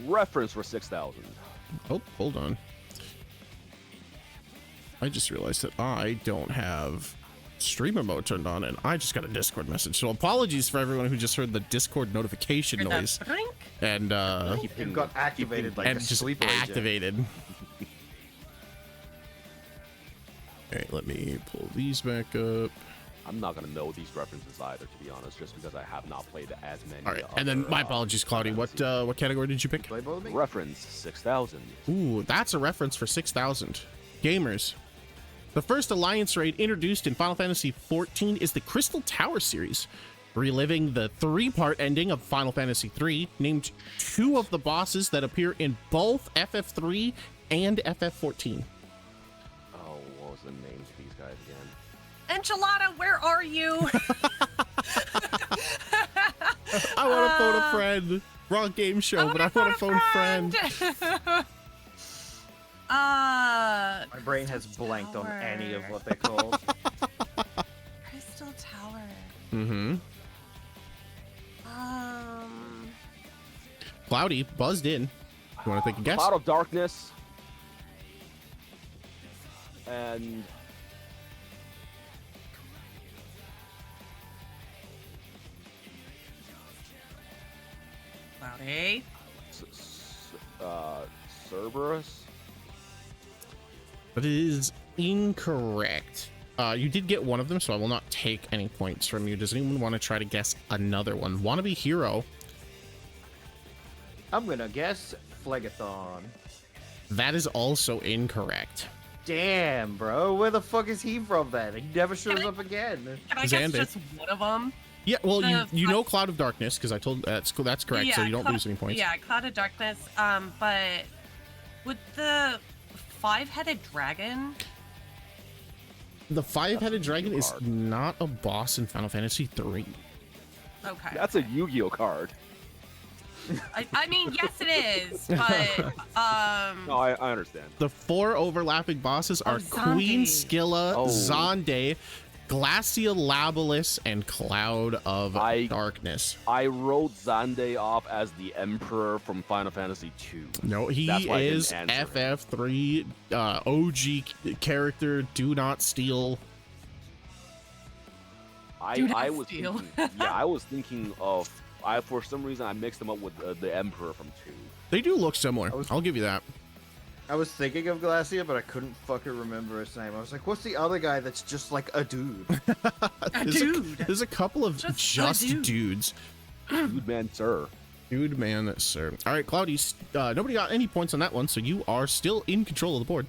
Reference for 6,000. Oh, hold on. I just realized that I don't have streamer mode turned on, and I just got a Discord message. So apologies for everyone who just heard the Discord notification Or the noise brink? and It got activated like a just sleeper agent. activated. Okay, let me pull these back up. I'm not gonna know these references either, to be honest, just because I have not played as many. All right, and then other, my apologies, Cloudy. What category did you pick? Play both of me? Reference 6,000. Ooh, that's a reference for 6,000. Gamers. The first Alliance raid introduced in Final Fantasy XIV is the Crystal Tower series, reliving the three-part ending of Final Fantasy III, named two of the bosses that appear in both FF3 and FF14. Oh, what was the names of these guys again? Enchilada, where are you? I want to phone a friend. Wrong game show, but I want to phone a friend. My brain has blanked on any of what they're called. Crystal Tower. Mm-hmm. Cloudy buzzed in. You want to take a guess? Cloud of Darkness. And Cloudy. Cerberus. That is incorrect. You did get one of them, so I will not take any points from you. Does anyone want to try to guess another one? Wannabe Hero. I'm gonna guess Phlegathon. That is also incorrect. Damn, bro. Where the fuck is he from then? He never shows Can I- up again. Can I Xander. guess just one of them? Yeah, well, you The- know Cloud of Darkness, because I told that's correct, so you don't lose any points. Yeah, Cloud of Darkness. But would the five-headed dragon? The five-headed That's a dragon Yu-Gi-Oh is card. not a boss in Final Fantasy III. Okay. That's a Yu-Gi-Oh card. I mean, yes, it is, but No, I understand. The four overlapping bosses are Oh, Queen Zonde. Skilla, Oh. Zonde, Glaciolabilus and Cloud of I- Darkness. I wrote Xande off as the Emperor from Final Fantasy II. No, he That's why I didn't is answer him. FF3 OG character. Do not steal. Do not I was steal. thinking, yeah, I was thinking of. For some reason I mixed them up with the Emperor from 2. They do look similar. I was- I'll give you that. I was thinking of Glacia, but I couldn't fucking remember his name. I was like, what's the other guy that's just like a dude? There's a couple of Just a dude. dudes. Dude, man, sir. Dude, man, sir. All right, Cloudy. Nobody got any points on that one, so you are still in control of the board.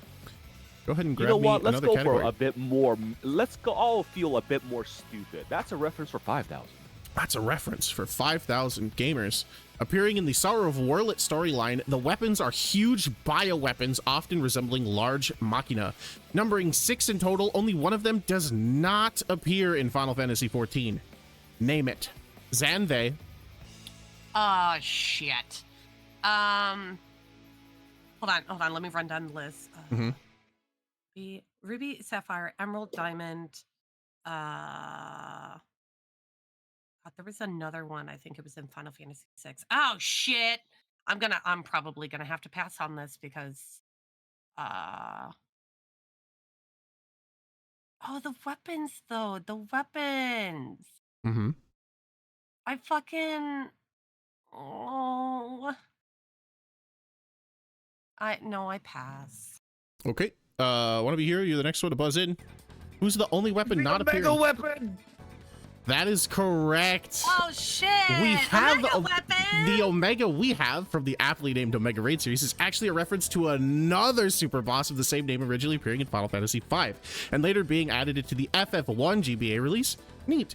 Go ahead and You grab know me what? Let's another go category. for a bit more. Let's go all feel a bit more stupid. That's a reference for 5,000. That's a reference for 5,000 gamers. Appearing in the Sorrow of Warlit storyline, the weapons are huge bioweapons, often resembling large machina. Numbering 6 in total, only one of them does not appear in Final Fantasy XIV. Name it. Xanve. Oh, shit. Hold on. Let me run down the list. Ruby, Sapphire, Emerald, Diamond. God, there was another one. I think it was in Final Fantasy VI. Oh shit! I'm probably gonna have to pass on this because. Oh, the weapons though. The weapons. Mm-hmm. I fucking. Oh. I pass. Okay. Wanna be here? You're the next one to buzz in. Who's the only weapon not appearing? Mega weapon! That is correct. Oh shit! We have Omega a- weapon. The Omega we have from the aptly named Omega Raid series is actually a reference to another super boss of the same name originally appearing in Final Fantasy V and later being added into the FF1 GBA release. Neat.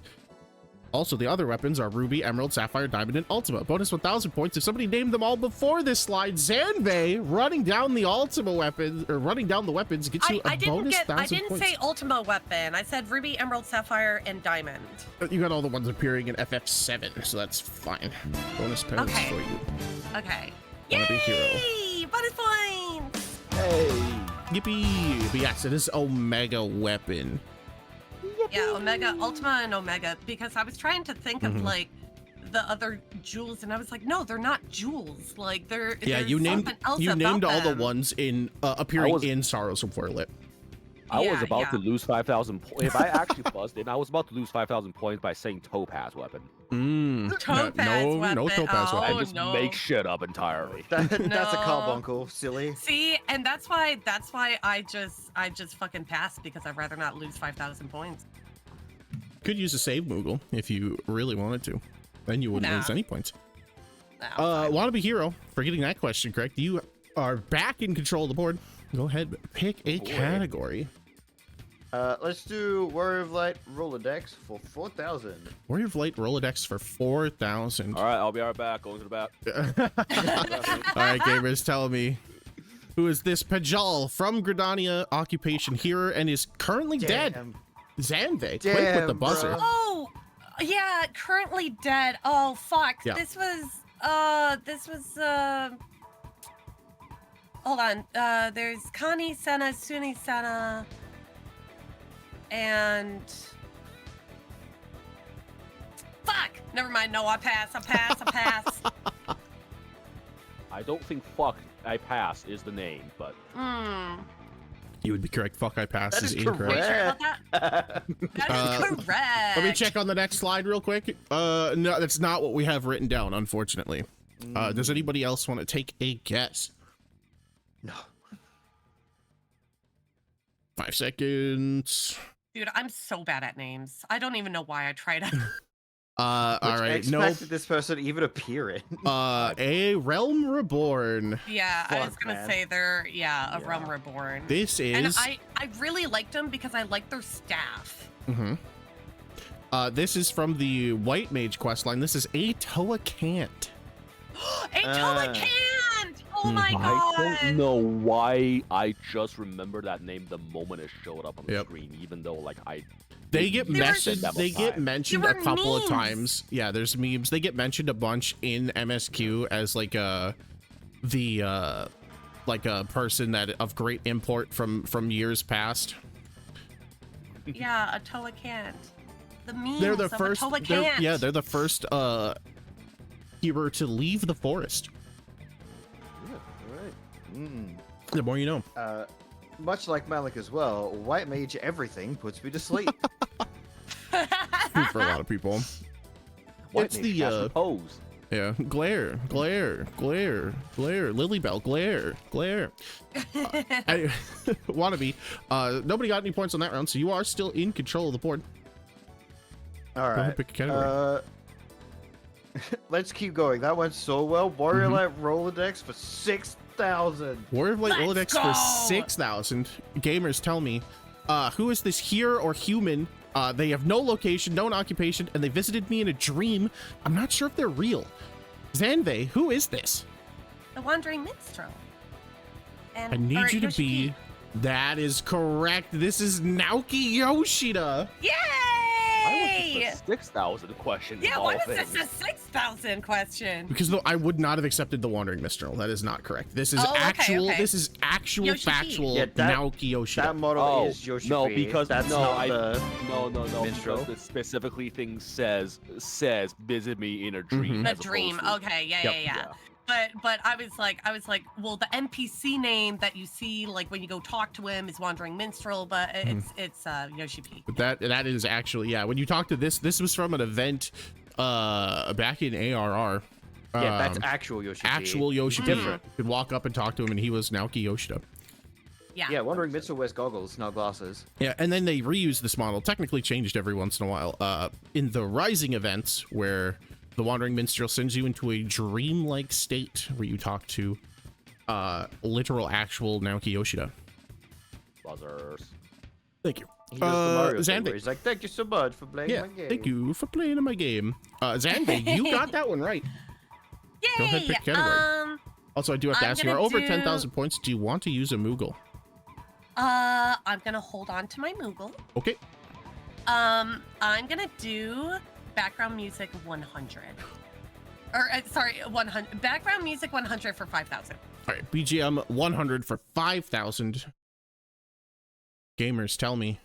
Also, the other weapons are Ruby, Emerald, Sapphire, Diamond, and Ultima. Bonus 1,000 points if somebody named them all before this slide. Xanve running down the Ultima weapons, or running down the weapons, gets you a bonus 1,000 I didn't points. say Ultima weapon. I said Ruby, Emerald, Sapphire, and Diamond. You got all the ones appearing in FF7, so that's fine. Bonus points Okay. for you. Okay. Wanna be hero. Yay! Bonus points! Hey. Yippee! But yes, it is Omega weapon. Yeah, Omega, Ultima, and Omega, because I was trying to think of Mhm. like the other jewels, and I was like, no, they're not jewels. Like they're Yeah, there's you named something else you named about all the them. ones in appearing was- in Sorrows of Warlit. I was Yeah, about yeah. to lose 5,000 points. If I actually buzzed in, I was about to lose 5,000 points by saying Topaz weapon. Topaz no weapon. Topaz Oh, weapon. I just no. make shit up entirely. That's a No. carbuncle, silly. See, and that's why I just fucking passed because I'd rather not lose 5,000 points. Could use a save Moogle if you really wanted to. Then you wouldn't Nah. lose any points. Nah, I'm fine. Wannabe Hero, for getting that question correct. You are back in control of the board. Go ahead, pick a Boy. category. Let's do Warrior of Light Rolodex for 4,000. Warrior of Light Rolodex for 4,000. All right, I'll be right back. Going to the back. All right, gamers, tell me. Who is this Pajal from Gridania, occupation hero, and is currently dead? Damn. Xanve, quick with the Damn, buzzer. bro. Oh, yeah, currently dead. Oh, fuck. Yeah. This was, hold on. There's Kani Senna, Suni Senna, and... Fuck! Never mind. No, I pass. I don't think "fuck I pass" is the name, but You would be correct. Fuck, I pass That is is incorrect. Are you sure correct. about that? That is correct. Let me check on the next slide real quick. No, that's not what we have written down, unfortunately. Does anybody else want to take a guess? No. 5 seconds. Dude, I'm so bad at names. I don't even know why I tried it. All Which right, expected no. this person to even appear in. A Realm Reborn. Yeah, I was Fuck, gonna man. say they're a Yeah. Realm Reborn. This And is. I really liked them because I liked their staff. Mhm. This is from the White Mage questline. This is a Toa Cant. A Toa Cant! Oh my god! I don't know why I just remember that name the moment it showed up on the Yep. screen, even though like I They get They were- mentioned. That They get time. mentioned There a were couple of memes. times. Yeah, there's memes. They get mentioned a bunch in MSQ as like a person that of great import from years past. Yeah, a Toa can't. The memes They're the of first. a Toa They're, can't. yeah, they're the first hero to leave the forest. Yeah, all right. The more you know. Much like Malik as well, white mage everything puts me to sleep. For a lot of people. White It's mage the, cast repose. Yeah, glare, Lilybell, glare. I wannabe. Nobody got any points on that round, so you are still in control of the board. All Go ahead, right. pick a category. Let's keep going. That went so well. Warrior Light Rolodex for 6,000. Warrior of Light Let's Rolodex for go! 6,000. Gamers, tell me, who is this hero or human? They have no location, no occupation, and they visited me in a dream. I'm not sure if they're real. Zanve, who is this? The Wandering Minstrel. And, I need you to Yoshi be. P. That is correct. This is Naoki Yoshida. Yay! Why was this a 6,000 question? Yeah, of why all was this things? a 6,000 question? Because though I would not have accepted the Wandering Minstrel. That is not correct. This is Oh, okay, actual. okay. This is actual Yoshi P. factual Yeah, that- Naoki Yoshida. That model Oh, is Yoshi. no, because that's no, not I the no, minstrel. because the specifically thing says visit me in a dream. A as dream. opposed to- Okay, yeah, Yep. yeah. But I was like, well, the NPC name that you see, like when you go talk to him, is Wandering Minstrel, but it's Yoshi P. But that is actually, yeah. When you talk to this was from an event back in ARR. Yeah, that's actual Yoshi. actual Yoshi P. Different. You could walk up and talk to him, and he was Naoki Yoshida. Yeah. Yeah, Wandering Minstrel wears goggles, not glasses. Yeah, and then they reused this model, technically changed every once in a while. In the Rising events, where the Wandering Minstrel sends you into a dreamlike state where you talk to literal, actual Naoki Yoshida. Buzzers. Thank you. He does the Mario thing Zanve. where he's like, thank you so much for playing Yeah, my game. thank you for playing in my game. Zanve, you got that one right. Yay! Go ahead, pick category. Also, I do have to I'm ask you, are gonna over do- 10,000 points, do you want to use a Moogle? I'm gonna hold on to my Moogle. Okay. I'm gonna do background music 100. Or sorry, 100. Background music 100 for 5,000. All right, BGM 100 for 5,000. Gamers, tell me,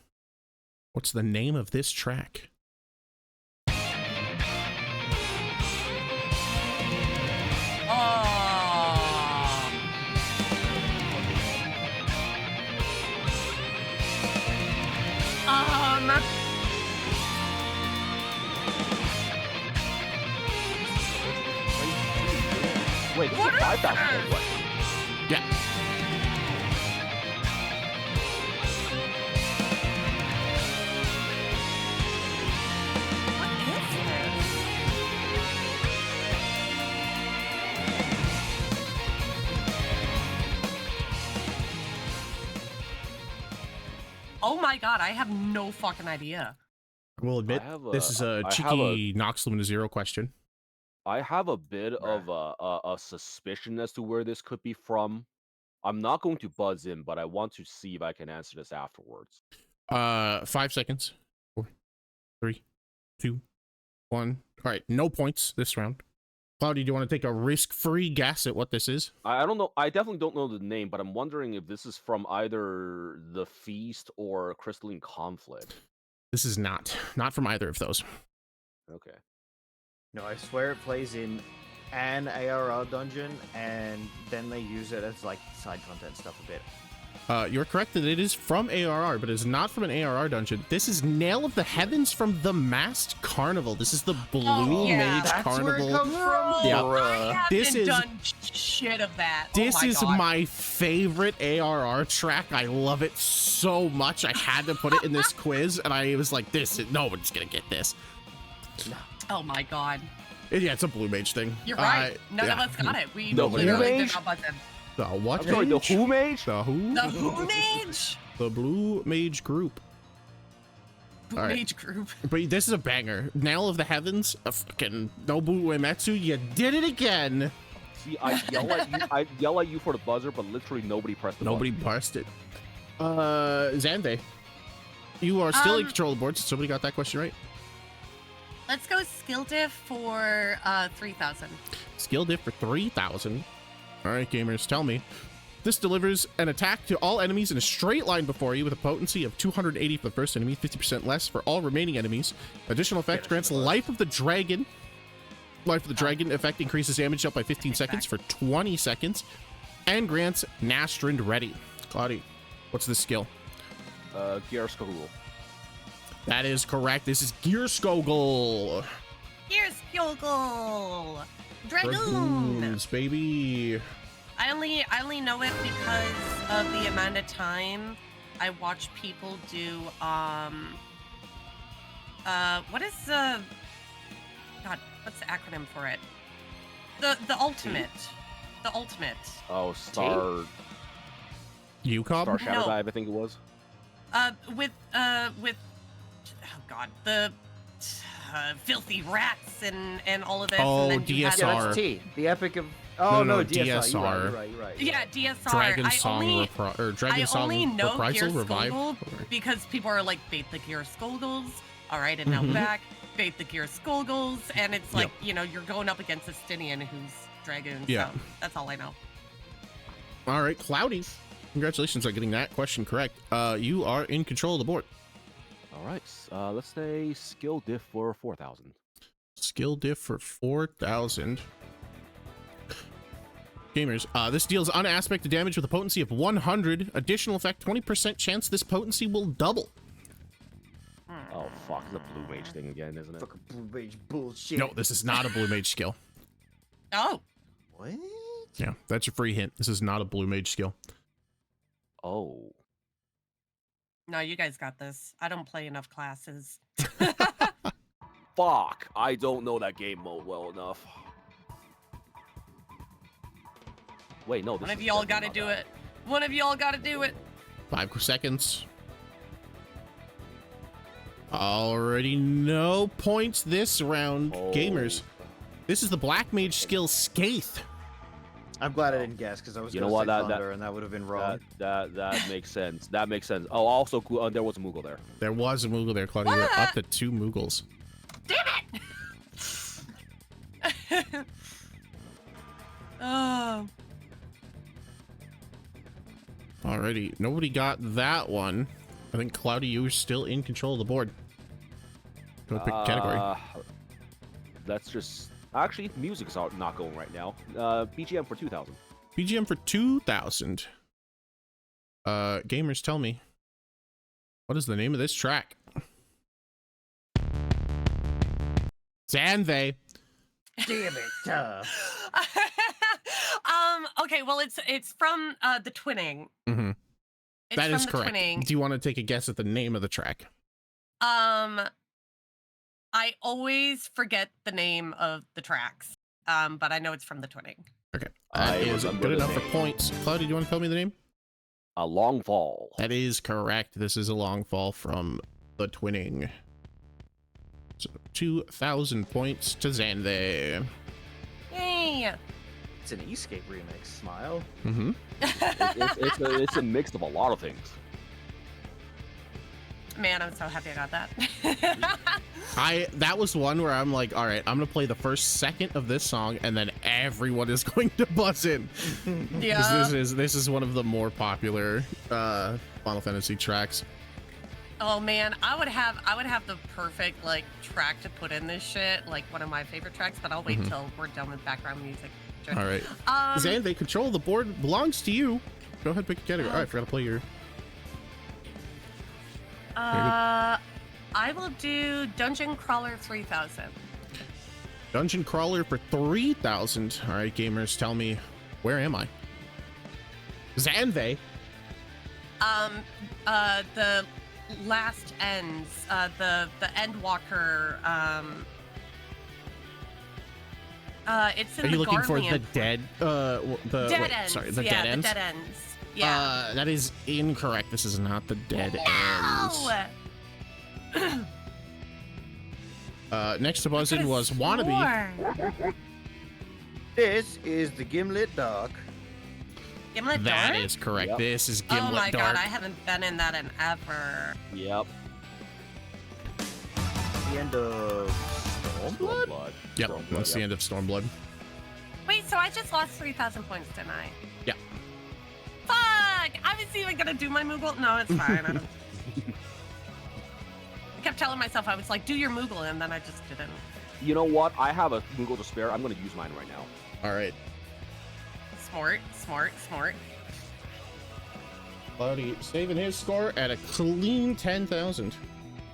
what's the name of this track? Oh. Wait, this is What a is 5,000 this? point question. Yeah. What is this? Oh my god, I have no fucking idea. I will admit, have this is a I have cheeky Nox Lumina Zero question. I have a bit of a suspicion as to where this could be from. I'm not going to buzz in, but I want to see if I can answer this afterwards. 5 seconds. 4, 3, 2, 1. All right, no points this round. Cloudy, do you want to take a risk-free guess at what this is? I don't know. I definitely don't know the name, but I'm wondering if this is from either The Feast or Crystalline Conflict. This is not from either of those. Okay. No, I swear it plays in an ARR dungeon, and then they use it as like side content stuff a bit. You're correct that it is from ARR, but it's not from an ARR dungeon. This is Nail of the Heavens from the Masked Carnival. This is the Blue yeah. Mage That's where it Carnival. comes from. Yeah. I Bruh. haven't This is- done shit of that. This oh my is god. my favorite ARR track. I love it so much. I had to put it in this quiz, and I was like, no one's gonna get this. Oh my god. Yeah, it's a Blue Mage thing. You're right. None of yeah. us got it. We The literally Blue did Mage? not buzz in. The what? I'm sorry, the mage? Who Mage? The who? The Who Mage? The Blue Mage group. Who All right. Mage group. But this is a banger. Nail of the Heavens, a fucking Nobu Uematsu, you did it again. See, I yell at you for the buzzer, but literally nobody pressed the Nobody button. parsed it. Xande, you are still in Um, control of the board, so somebody got that question right. Let's go skill diff for 3,000. Skill diff for 3,000. All right, gamers, tell me, This delivers an attack to all enemies in a straight line before you with a potency of 280 for the first enemy, 50% less for all remaining enemies. Additional effect grants Life of the Dragon. Life of the Dragon effect increases damage up by 15 seconds for 20 seconds. And grants Nastrand Ready. Cloudy, what's this skill? Gearskogul. That is correct. This is Gearskogul. Gearskogul. Dragoon. Dragoons, baby. I only know it because of the amount of time I watch people do what is the God, what's the acronym for it? The ultimate. The ultimate. Oh, Star UCOB? Star Shadow No. Dive, I think it was. With oh God, the filthy rats and all of this. Oh, and then you had- DSR. Yeah, that's T. The Epic of. Oh No, no, no, DSR. DSR. You're right. Yeah, DSR. Dragon I Song only, Dragon I Song only know Reprisal Revive. Gearskogul because people are like, bait the Gearskoguls. All right, and now back, bait the Gearskoguls, and it's like, you know, you're going up against a Stinian who's dragon. Yeah. So that's all I know. All right, Cloudy. Congratulations on getting that question correct. You are in control of the board. All right, let's say skill diff for 4,000. Skill diff for 4,000. Gamers, this deals unaspected damage with a potency of 100. Additional effect, 20% chance this potency will double. Oh fuck, it's a blue mage thing again, isn't it? Fucking blue mage bullshit. No, this is not a blue mage skill. Oh, What? Yeah, that's your free hint. This is not a blue mage skill. Oh. no, you guys got this. I don't play enough classes. Fuck, I don't know that game mode well enough. Wait, no, this One of is y'all definitely got to not do that. it. One of y'all got to do it. 5 seconds. Already no points this round, Oh. gamers. This is the black mage skill Skaith. I'm glad I didn't guess because I was You gonna know what, say that- Thunder and that would have been wrong. That makes sense. That makes sense. Oh, also, there was a Moogle there. There was a Moogle there, Claudia. You're up to 2 Moogles. Damn it! Oh. Alrighty, nobody got that one. I think Cloudy, you're still in control of the board. Go pick a category. That's just actually music's not going right now. BGM for 2,000. BGM for 2,000. Gamers, tell me, what is the name of this track? Xanthei. Damn it. Okay, well, it's from the Twinning. Mm-hmm. It's That from is the correct. Twinning. Do you want to take a guess at the name of the track? I always forget the name of the tracks, but I know it's from the Twinning. Okay. I That is remember good the enough for name. points. Cloudy, do you want to tell me the name? A Long Fall. That is correct. This is a long fall from the Twinning. So 2,000 points to Xanthei. Yay! It's an Escape remix. Smile. Mm-hmm. It's a mix of a lot of things. Man, I'm so happy I got that. That was one where I'm like, all right, I'm gonna play the first second of this song, and then everyone is going to buzz in. 'Cause Yeah. This is one of the more popular Final Fantasy tracks. Oh man, I would have the perfect like track to put in this shit, like one of my favorite tracks, but I'll wait till we're done with background music. All right, Um, Xanthei, control the board belongs to you. Go ahead, pick a category. All right, I forgot to play your. I will do Dungeon Crawler 3000. Dungeon Crawler for 3,000. All right, gamers, tell me, where am I? Xanthei. The last ends, the Endwalker, it's in Are the you looking for the Garland. dead? Dead ends. Sorry, the yeah, dead ends. The dead ends. Yeah. That is incorrect. This is not the dead ends. Next to buzz in was Wannabe. This is the Gimlet Dark. Gimlet That Dark? is correct. Yep. This is Gimlet Oh my Dark. god, I haven't been in that in ever. Yep. The end of Stormblood. Stormblood. Yep, Stormblood, that's the yep. end of Stormblood. Wait, so I just lost 3,000 points, didn't I? Yeah. wasn't gonna do my Moogle. No, it's fine. I kept telling myself, I was like, do your Moogle, and then I just didn't. You know what? I have a Moogle to spare. I'm gonna use mine right now. All right. Smart, smart, smart. Cloudy saving his score at a clean 10,000.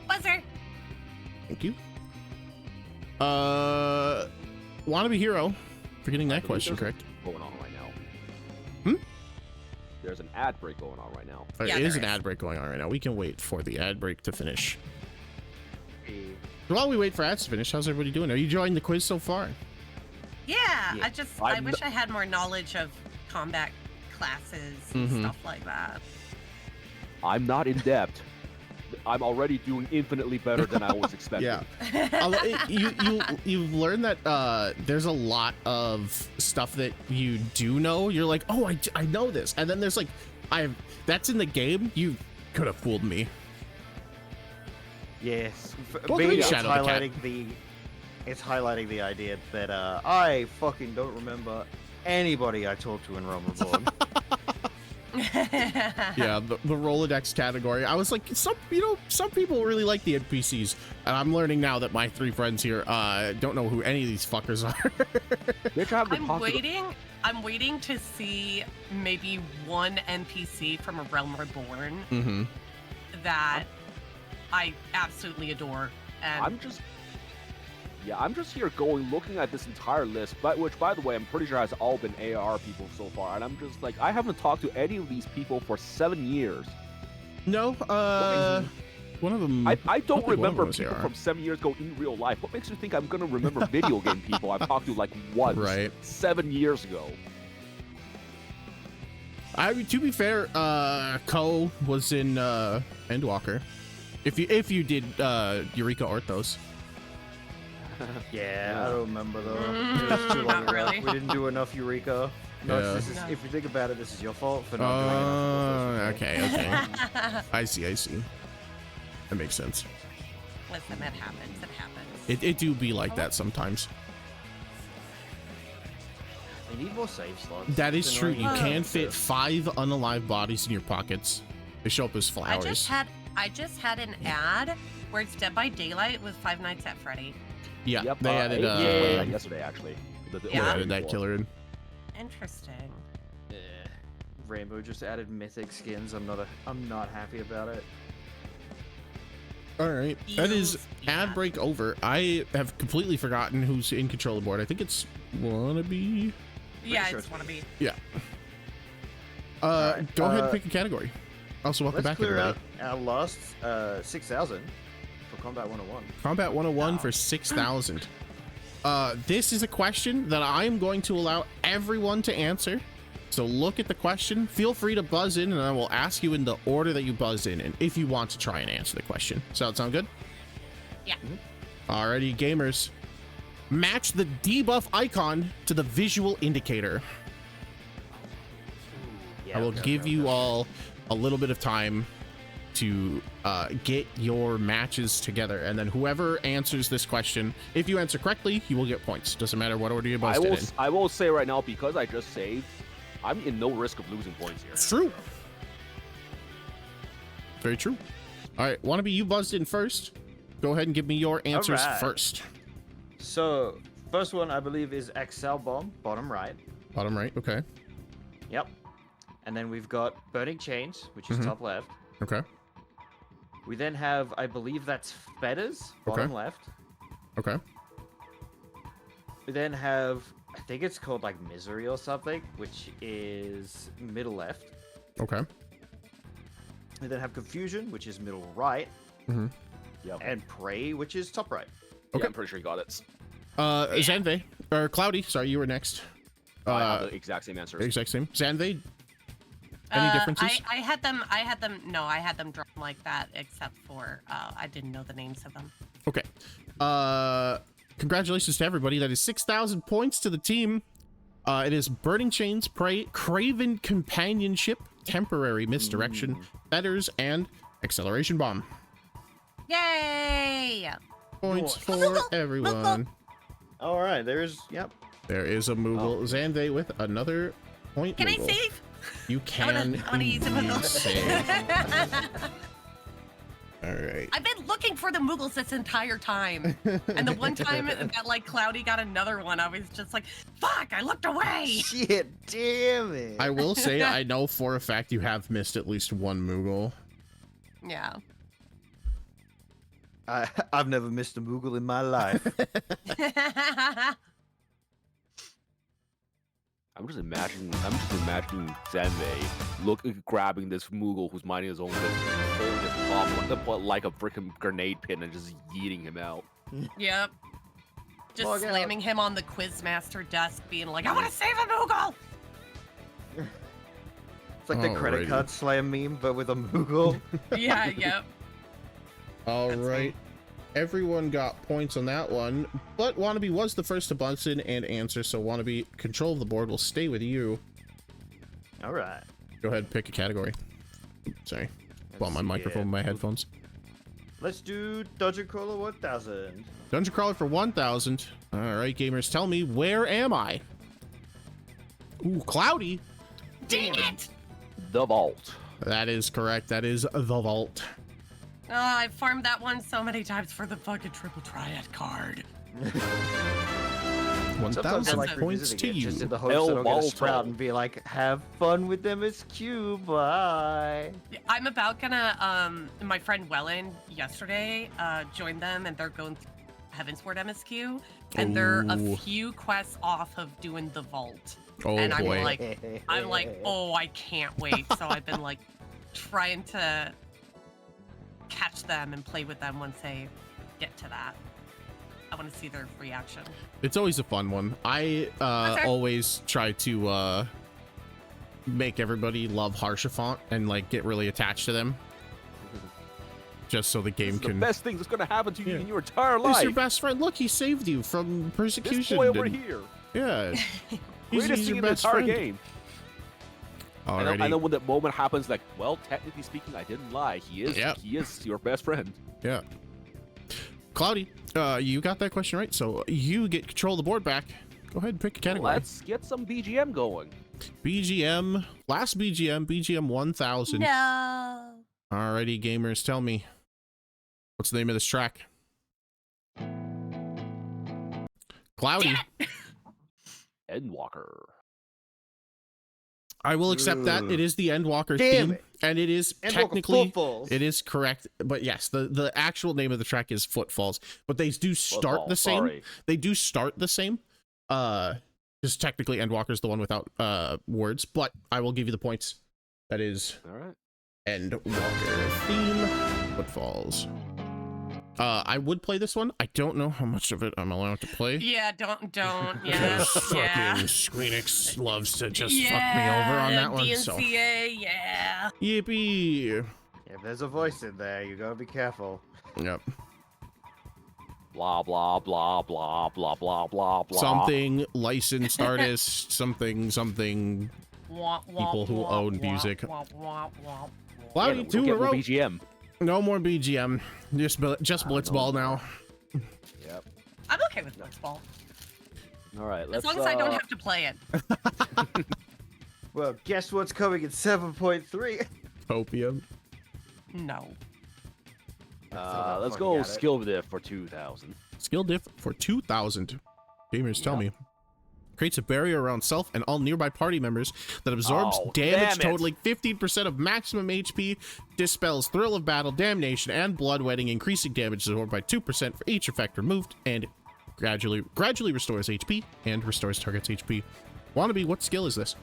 Buzzer. Thank you. Wannabe Hero for getting that question correct. Going on right now. Hmm? There's an ad break going on right now. There Yeah, is there an is. ad break going on right now. We can wait for the ad break to finish. Hey. While we wait for ads to finish, how's everybody doing? Are you enjoying the quiz so far? Yeah, Yeah. I I'm wish I had more knowledge of combat classes and Mhm. stuff like that. I'm not in depth. I'm already doing infinitely better than I was expecting. Yeah. You've learned that there's a lot of stuff that you do know. You're like, oh, I know this, and then there's like, that's in the game. You could have fooled me. Yes. Well, Me, good it's Shadow the Cat. highlighting the idea that I fucking don't remember anybody I talked to in Realm Reborn. Yeah, the Rolodex category. I was like, some people really like the NPCs, and I'm learning now that my 3 friends here don't know who any of these fuckers are. Bitch, I have the I'm waiting to see maybe one NPC from a Realm Reborn Mm-hmm. that I absolutely adore. And I'm just here looking at this entire list, which, by the way, I'm pretty sure has all been AR people so far, and I'm just like, I haven't talked to any of these people for 7 years. No, one of them. I don't think one of remember them was people AR. from 7 years ago in real life. What makes you think I'm gonna remember video game people I've talked to like once, Right. 7 years ago? To be fair, Ko was in Endwalker. If you did Eureka Orthos. Yeah, I don't remember though. It was too long Not ago. really. We didn't do enough Eureka. No, Yeah. this is, if you think about it, this is your fault for not doing enough. Okay. I see. That makes sense. Listen, it happens. It happens. It do be like that sometimes. They need more save slots. That is It's true. annoying. You Oh. can fit 5 unalive bodies in your pockets. They show up as flowers. I just had an ad where it's Dead by Daylight with Five Nights at Freddy. Yeah, Yep, they added yesterday actually. they Yeah. added that killer in. Interesting. Rainbow just added mythic skins. I'm not happy about it. All right, that is Yeah. ad break over. I have completely forgotten who's in control of the board. I think it's Wannabe. Yeah, sure it's it's- wanna be. Yeah. Alright, Go ahead and pick a category. Also, welcome Let's back, clear everybody. out our last 6,000 for Combat 101. Combat 101 Wow. for 6,000. This is a question that I am going to allow everyone to answer. So look at the question. Feel free to buzz in, and I will ask you in the order that you buzz in, and if you want to try and answer the question. So that sound good? Yeah. Alrighty, gamers. Match the debuff icon to the visual indicator. Yeah, I will okay, give okay, you okay. all a little bit of time to get your matches together, and then whoever answers this question, if you answer correctly, you will get points. Doesn't matter what order you buzzed it in. I will say right now, because I just saved, I'm in no risk of losing points here. It's true. Very true. All right, Wannabe, you buzzed in first. Go ahead and give me your answers Alright. first. So, first one I believe is Excel Bomb, bottom right. Bottom right. Okay. Yep. And then we've got Burning Chains, which is Mhm. top left. Okay. We then have, I believe that's Fetters, bottom Okay. left. Okay. We then have, I think it's called like Misery or something, which is middle left. Okay. We then have Confusion, which is middle right. Mm-hmm. Yeah. And Prey, which is top right. Okay. Yeah, I'm pretty sure you got it. Zanve, or Cloudy, sorry, you were next. I have the exact same answers. Exact same. Zanve, any differences? I had them drawn like that, except for I didn't know the names of them. Okay. Congratulations to everybody. That is 6,000 points to the team. It is Burning Chains, Prey, Craven Companionship, Temporary Misdirection, Fetters, and Acceleration Bomb. Yay! Points Nice. for everyone. All right, there's, yep. There is a Moogle. Zanve with another point. Can I Moogle. save? You can I wanna use a Moogle. save. All right. I've been looking for the Moogles this entire time. And the one time that like Cloudy got another one, I was just like, fuck, I looked away. Shit, damn it. I will say I know for a fact you have missed at least one Moogle. Yeah. I've never missed a Moogle in my life. I'm just imagining Zenmei grabbing this Moogle who's minding his own business, holding his top like a freaking grenade pin and just yeeting him out. Yep. Just Log out. slamming him on the Quizmaster desk, being like, I want to save a Moogle! It's like the credit Alrighty. card slam meme, but with a Moogle. Yeah, yep. All That's right. Everyone got points on that one, but Wannabe was the first to buzz in and answer, so Wannabe, control of the board will stay with you. All right. Go ahead and pick a category. Sorry. Well, my microphone, my headphones. Let's do Dungeon Crawler 1000. Dungeon Crawler for 1,000. All right, gamers, tell me, where am I? Ooh, Cloudy. Dang it! The vault. That is correct. That is the vault. Oh, I farmed that one so many times for the fucking triple triad card. Sometimes I 1,000 like points to revisiting it, you. just in the hopes El that I'll get a Balto. sprout and be like, have fun with MSQ, bye. I'm about gonna, my friend Wellen yesterday joined them, and they're going through Heavensward MSQ, and they're a Ooh. few quests off of doing the vault. Oh and boy. I'm like, oh, I can't wait. So I've been like trying to catch them and play with them once they get to that. I want to see their reaction. It's always a fun one. I Okay. always try to make everybody love Harshafont and like get really attached to them, just so the This game is the can. best thing that's gonna happen to you Yeah. in your entire He's life. your best friend. Look, he saved you from This persecution. boy over and- here. Yeah. Greatest he's thing your in the best entire friend. game. And then Alrighty. when that moment happens, like, well, technically speaking, I didn't lie. He is Yep. he is your best friend. Yeah. Cloudy, you got that question right, so you get control of the board back. Go ahead and pick a category. Let's get some BGM going. BGM, last BGM 1000. No. Alrighty, gamers, tell me, what's the name of this track? Cloudy. Endwalker. I will accept that. It is the Endwalker Damn theme, it. and it is And technically Footfalls. it is correct. But yes, the actual name of the track is Footfalls. But they do start Football, the same. sorry. They do start the same. Because technically Endwalker's the one without words. But I will give you the points. That is All right. Endwalker theme. Footfalls. I would play this one. I don't know how much of it I'm allowed to play. Yeah, don't. Yeah, Because yeah. fucking Squeenix loves to just fuck me over on that one. So DNCA, yeah. yippee. If there's a voice in there, you gotta be careful. Yep. Blah blah blah blah blah blah blah blah. Something licensed artist, something. Wah, wah, People who wah, own wah, music. wah, wah, wah. Cloudy, We'll 2 in get a more row. BGM. No more BGM. Just Blitzball now. Yep. I'm okay with Blitzball. All right. As Let's. long as I don't have to play it. Well, guess what's coming in 7.3? Opium. No. Let's go skill diff for 2,000. Skill diff for 2,000. Gamers, tell me. Creates a barrier around self and all nearby party members that absorbs Oh, damage damn it. totaling 15% of maximum HP, dispels thrill of battle, damnation, and bloodwetting, increasing damage absorbed by 2% for each effect removed, and gradually restores HP and restores target's HP. Wannabe, what skill is this?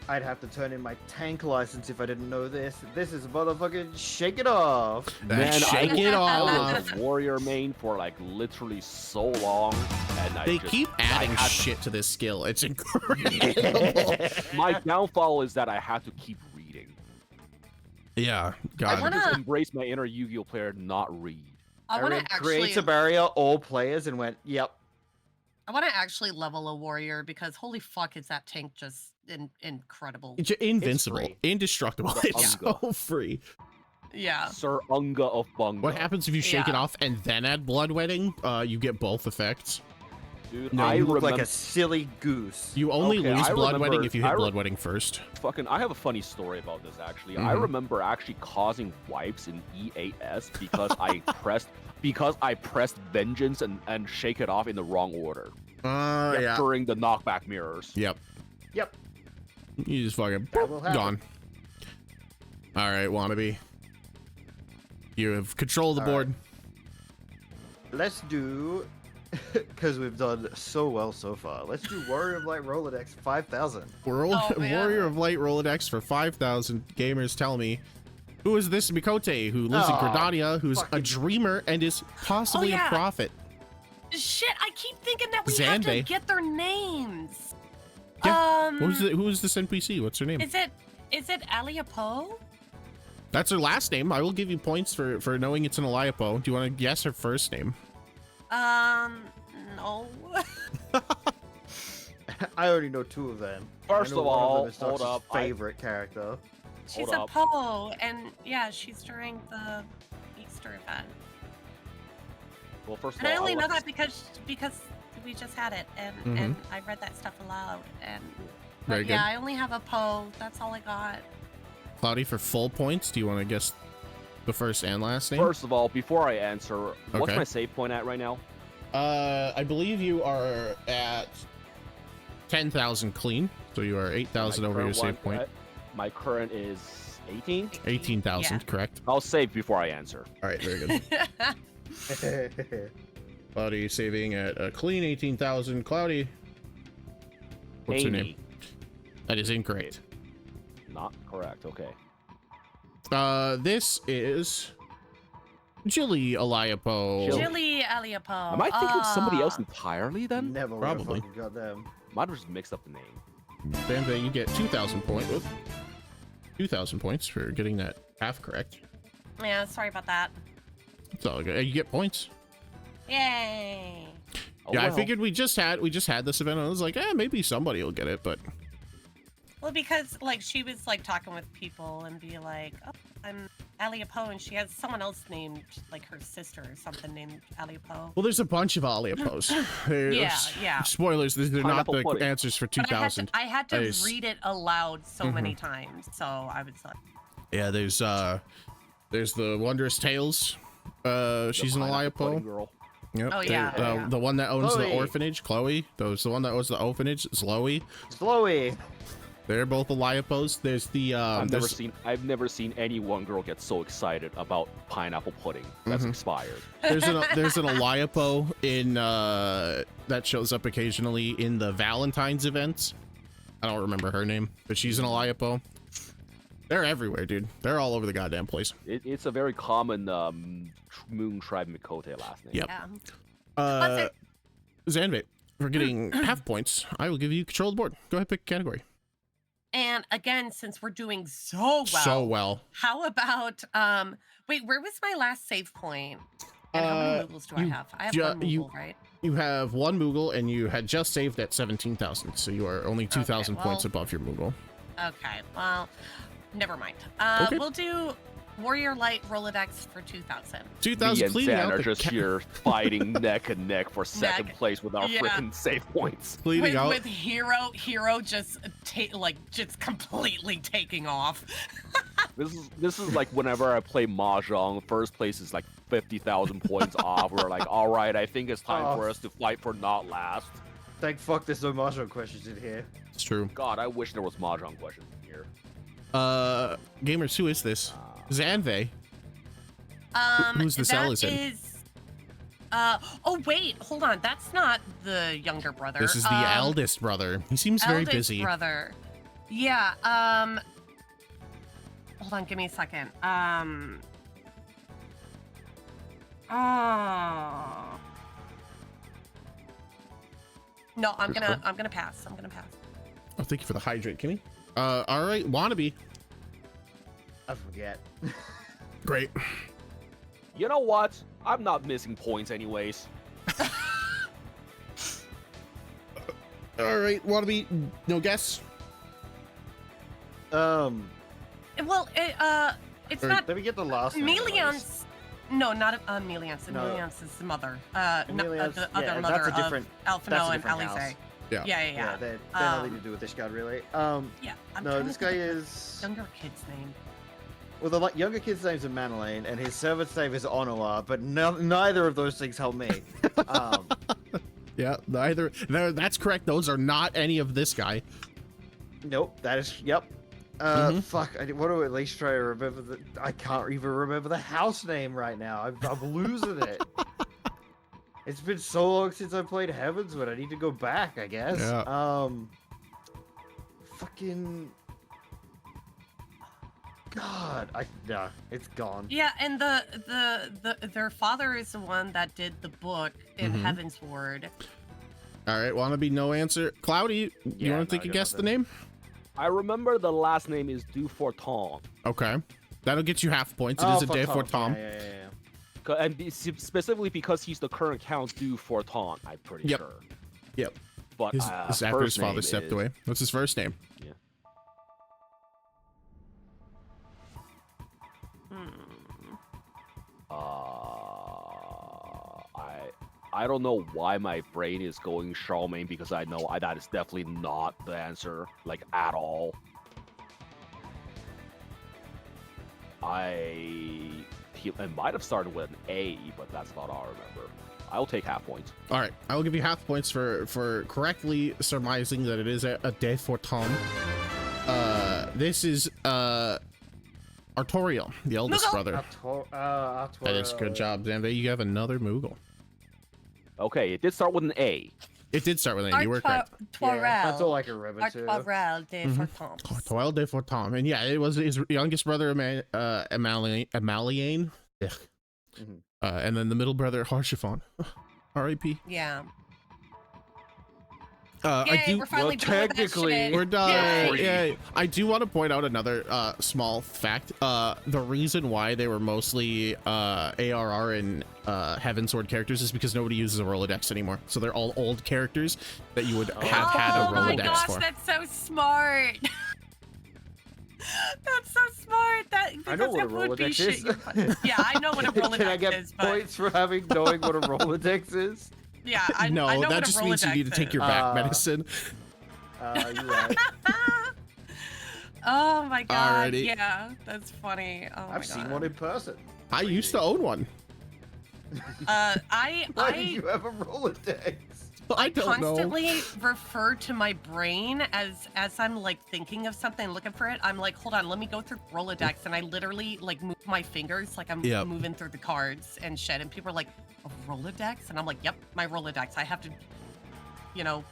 I'd have to turn in my tank license if I didn't know this. This is motherfucking Shake It Off. Shake it I off. was a warrior main for like literally so long, and They keep adding had- shit to this skill. It's incredible. My downfall is that I have to keep reading. Yeah, I God. wanna- Just embrace my inner Yu-Gi-Oh player, not read. I want to Aaron actually. creates a barrier, all players, and went, yep. I want to actually level a warrior because holy fuck, is that tank just incredible? Invincible, free. indestructible. It's Unga. so free. Yeah. Sir Unga of Bunga. What happens if you shake it Yeah. off and then add bloodwetting? You get both effects. Dude, No, I You look remember. like a silly goose. You only Okay, lose I bloodletting remember- if you hit bloodletting first. I have a funny story about this actually. I Mhm. remember actually causing wipes in EAS because I pressed vengeance and shake it off in the wrong order. Yeah. During the knockback mirrors. Yep. Yep. You just fucking That will happen. gone. All right, wannabe. You have control of the All board. Let's do, because we've done so well so far. Let's do Warrior of Light Rolodex 5000. Oh, man. Warrior of Light Rolodex for 5,000. Gamers tell me, who is this Mikote who lives in Aw, Gridania, who's a fucking- dreamer and is possibly yeah. a prophet? Shit, I keep thinking that we have to Zanbe. get their names. Yeah. Who is this NPC? What's her name? Is it Alia Poe? That's her last name. I will give you points for knowing it's an Eliapo. Do you want to guess her first name? No. I already know 2 of them. First I know of one all, them is hold Nox's up, favorite character. She's Hold a up. Poe, and yeah, she's during the Easter event. Well, first of And all, I only know let's- that because we just had it, and Mhm. I read that stuff aloud, and Very but yeah, good. I only have a Poe. That's all I got. Cloudy, for full points, do you want to guess the first and last name? First of all, before I answer, what's Okay. my save point at right now? I believe you are at 10,000 clean, so you are 8,000 My over your current one- save point. My current is 18. 18,000, correct? I'll save before I answer. All right, very good. Cloudy saving at a clean 18,000. Cloudy, what's her name? Amy. That is incorrect. Not correct. Okay. This is Jilly Eliapo. Jilly Alia Poe. Am I thinking somebody else entirely then? Never would Probably. have fucking got them. Might have just mixed up the name. Bambe, you get 2,000 points. 2,000 points for getting that half correct. Yeah, sorry about that. It's all good. You get points. Yay. Oh, Yeah, I well. figured we just had this event. And I was like, maybe somebody will get it, but Well, because like she was like talking with people and be like, "Oh, I'm Alia Poe," and she has someone else named like her sister or something named Alia Poe. well, there's a bunch of Aliapos. Yeah. Spoilers. They're not Pineapple the pudding. answers for But 2,000. I had to Nice. read it aloud so many times, so I was like, Yeah, there's the Wondrous Tales. She's an Pineapple pudding Eliapo. girl. Yep. Oh, yeah, The, yeah. the one that owns Chloe. the orphanage, Chloe. Those the one that owns the orphanage, Chloe. Slowy. They're both Eliapos. There's the I've never seen any one girl get so excited about pineapple pudding. That's Mhm. expired. there's an Eliapo in that shows up occasionally in the Valentine's events. I don't remember her name, but she's an Eliapo. They're everywhere, dude. They're all over the goddamn place. It's a very common Moon Tribe Mikote last name. Yep. yeah. Zanvate, for getting half points, I will give you control of the board. Go ahead, pick a category. And again, since we're doing so well, So well. how about wait, where was my last save point? And how many Moogles do I you have? I have ju- one Moogle, you- right? You have one Moogle, and you had just saved at 17,000, so you are only 2,000 Okay, points well- above your Moogle. Okay, well, never mind. Okay. We'll do Warrior Light Rolodex for 2,000. 2,000 Me and cleaning Zan out are the just ca- here fighting neck and neck for second Neck. place with our Yeah. freaking save points. cleaning out. With Hero just just completely taking off. This is like whenever I play Mahjong, first place is like 50,000 points off. We're like, all right, I think it's time Oh. for us to fight for not last. Thank fuck there's no Mahjong questions in here. It's true. God, I wish there was Mahjong questions in here. Gamers, who is this? Zanve. Who's the cell is in? Oh wait, hold on. That's not the younger brother. This is the eldest brother. He seems very eldest busy. brother. Yeah. Hold on. Give me a second. Oh. No, I'm gonna pass. I'm gonna pass. Oh, thank you for the hydrate, Kimmy. All right, wannabe. I forget. Great. You know what? I'm not missing points anyways. All right, wannabe. No guess. Well, it's Or- not Let me get the last name. at least. Melian's. No, not Emiliance. No. Emiliance is the mother. Emiliance- The yeah, other that's mother a different- of that's Alphino a and different Alice. house. Yeah. Yeah. They're nothing to do with this guy, really. Yeah. I'm No, trying this to think guy of the is. younger kid's name. Well, the younger kid's name's Manolane, and his servant's name is Onoa, but neither of those things help me. Yeah, neither. No, that's correct. Those are not any of this guy. Nope, that is. Yep. Fuck. I want to at least try to remember the. I can't even remember the house name right now. I'm losing it. It's been so long since I played Heavenswood. I need to go back, I guess. Yeah. Fucking. God, nah, it's gone. Yeah, and their father is the one that did the book in Heavensward. All right, want to be no answer. Cloudy, you Yeah, want to take no, a I got guess the nothing. name? I remember the last name is Duforton. Okay. That'll get you half points. It Oh, is a fuck day for off. Tom. Yeah. And specifically because he's the current Count Duforton, I'm pretty Yep. sure. Yep. But His, after his first father name stepped is- away. What's his first name? Yeah. I don't know why my brain is going Charlemagne because I know that is definitely not the answer, like at all. It might have started with an A, but that's not all I remember. I'll take half points. All right, I will give you half points for correctly surmising that it is a day for Tom. This is Artoriel, the eldest Moogle. brother. That is good job, Xander. You have another Moogle. Okay, it did start with an A. It did start with an A. You were correct. Yeah, that's all I can remember too. Artorel de Fortons. Artoriel de for Tom, and yeah, it was his youngest brother, Amaliane. Ugh. And then the middle brother, Harshifon. R.I.P. Yeah. I Yay, do. we're finally well, done with that technically, shit. We're done. Yay. Yeah, I do want to point out another small fact. The reason why they were mostly ARR and Heavensward characters is because nobody uses a Rolodex anymore. So they're all old characters that you would have had a Oh my Rolodex gosh, for. that's so smart. That's so smart. I know Because what a it would be Rolodex shit is. you put- Yeah, I know what a Rolodex Can I get is, but points for knowing what a Rolodex is? yeah, I No, I know that what just a means you Rolodex need to take is. your back medicine. You're right. Oh my god, Alrighty. yeah, that's funny. Oh my I've seen God. one in person. I used to own one. I Why do you have a Rolodex? I don't know. constantly refer to my brain as I'm like thinking of something, looking for it. I'm like, hold on, let me go through Rolodex, and I literally like move my fingers like I'm Yep. moving through the cards and shit. And people are like, a Rolodex, and I'm like, yep, my Rolodex. I have to, you know,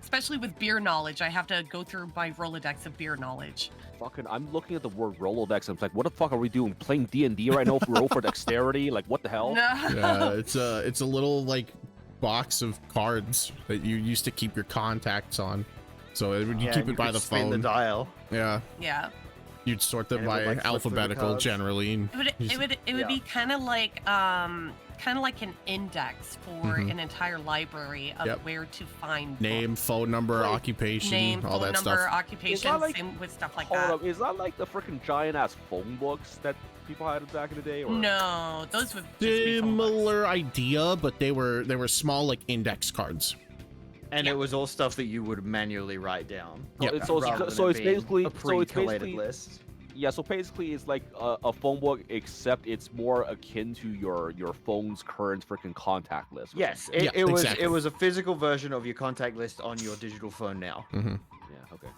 especially with beer knowledge, I have to go through my Rolodex of beer knowledge. Fucking, I'm looking at the word Rolodex and I'm like, what the fuck are we doing? Playing D&D right now? Roll for dexterity? Like, what the hell? No. Yeah, it's a little like box of cards that you used to keep your contacts on. So you keep it by the spin phone. the dial. Yeah, Yeah. you'd sort them And it would, by like, flip through the alphabetical cards. generally. And It would Yeah. be kind of like an index for Mhm. an entire library of Yep. where to find name, books. phone number, Wait, occupation, Name, all phone that number, stuff. occupation, like- same with stuff like Hold that. up, is that like the freaking giant ass phone books that people had back in the day? Or? No, those would just be phone books. Similar idea, but they were small like index cards. And Yeah. it was all stuff that you would manually write down. Yep. So rather it's, than so it it's being basically a so it's pre-collated basically list. yeah. So basically, it's like a phone book, except it's more akin to your phone's current freaking contact list. or Yes, something. Yeah, it was exactly. it was a physical version of your contact list on your digital phone now. Mm-hmm. Yeah. Okay.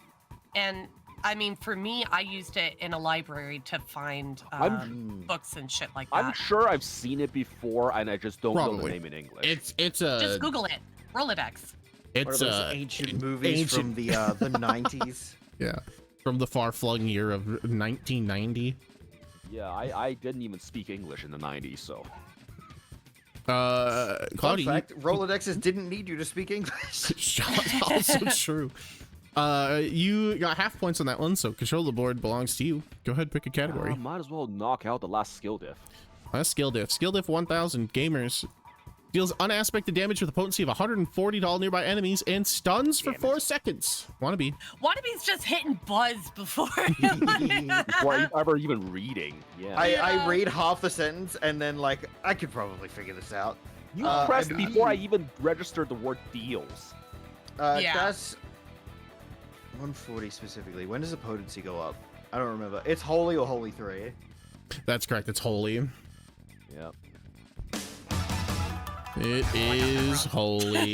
And I mean, for me, I used it in a library to find I'm- books and shit like I'm that. sure I've seen it before, and I just don't know the Probably. name in English. It's a Just Google it. Rolodex. What are it's those a ancient movies from the 90s? yeah, from the far-flung year of 1990. Yeah, I didn't even speak English in the 90s, so. Fun Claudia, fact: Rolodexes didn't need you to speak English. also true. You got half points on that one, so control the board belongs to you. Go ahead, pick a category. Might as well knock out the last skill diff. Skill diff 1000 gamers. Deals unaspected damage with a potency of 140 to all nearby enemies and stuns for Damn it. 4 seconds. Wannabe. Wannabe's just hitting buzz before. Before ever even reading. Yeah. I read half the sentence and then like I could probably figure this out. You I pressed believe- before I even registered the word deals. Yeah. That's 140 specifically. When does the potency go up? I don't remember. It's holy or holy 3. That's correct. It's holy. Yep. It is holy.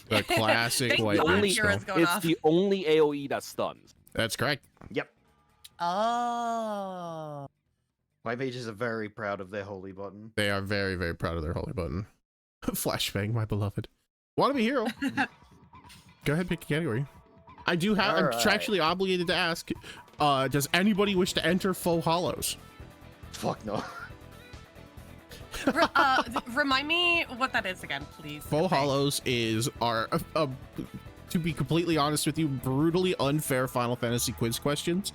The classic Thank white God mage heroes spell. going It's off. the only AoE that stuns. That's correct. Yep. Oh. White mages are very proud of their holy button. They are very, very proud of their holy button. Flashbang, my beloved. Wannabe hero. Go ahead, pick a category. I do have. I'm Alright. contractually obligated to ask. Does anybody wish to enter Faux Hollows? Fuck no. Remind me what that is again, please. Faux Hollows is our, to be completely honest with you, brutally unfair Final Fantasy quiz questions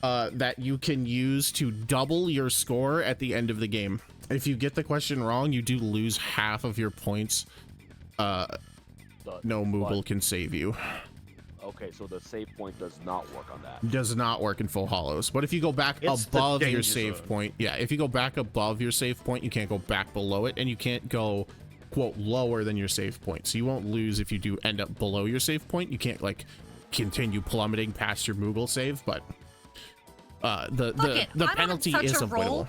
that you can use to double your score at the end of the game. If you get the question wrong, you do lose half of your points. No Moogle can save you. Okay, so the save point does not work on that. Does not work in Full Hollows. But if you go back It's the above your danger save zone. point, yeah, if you go back above your save point, you can't go back below it, and you can't go, quote, lower than your save point. So you won't lose if you do end up below your save point. You can't, like, continue plummeting past your Moogle save, but the I'm on penalty such is a avoidable. roll.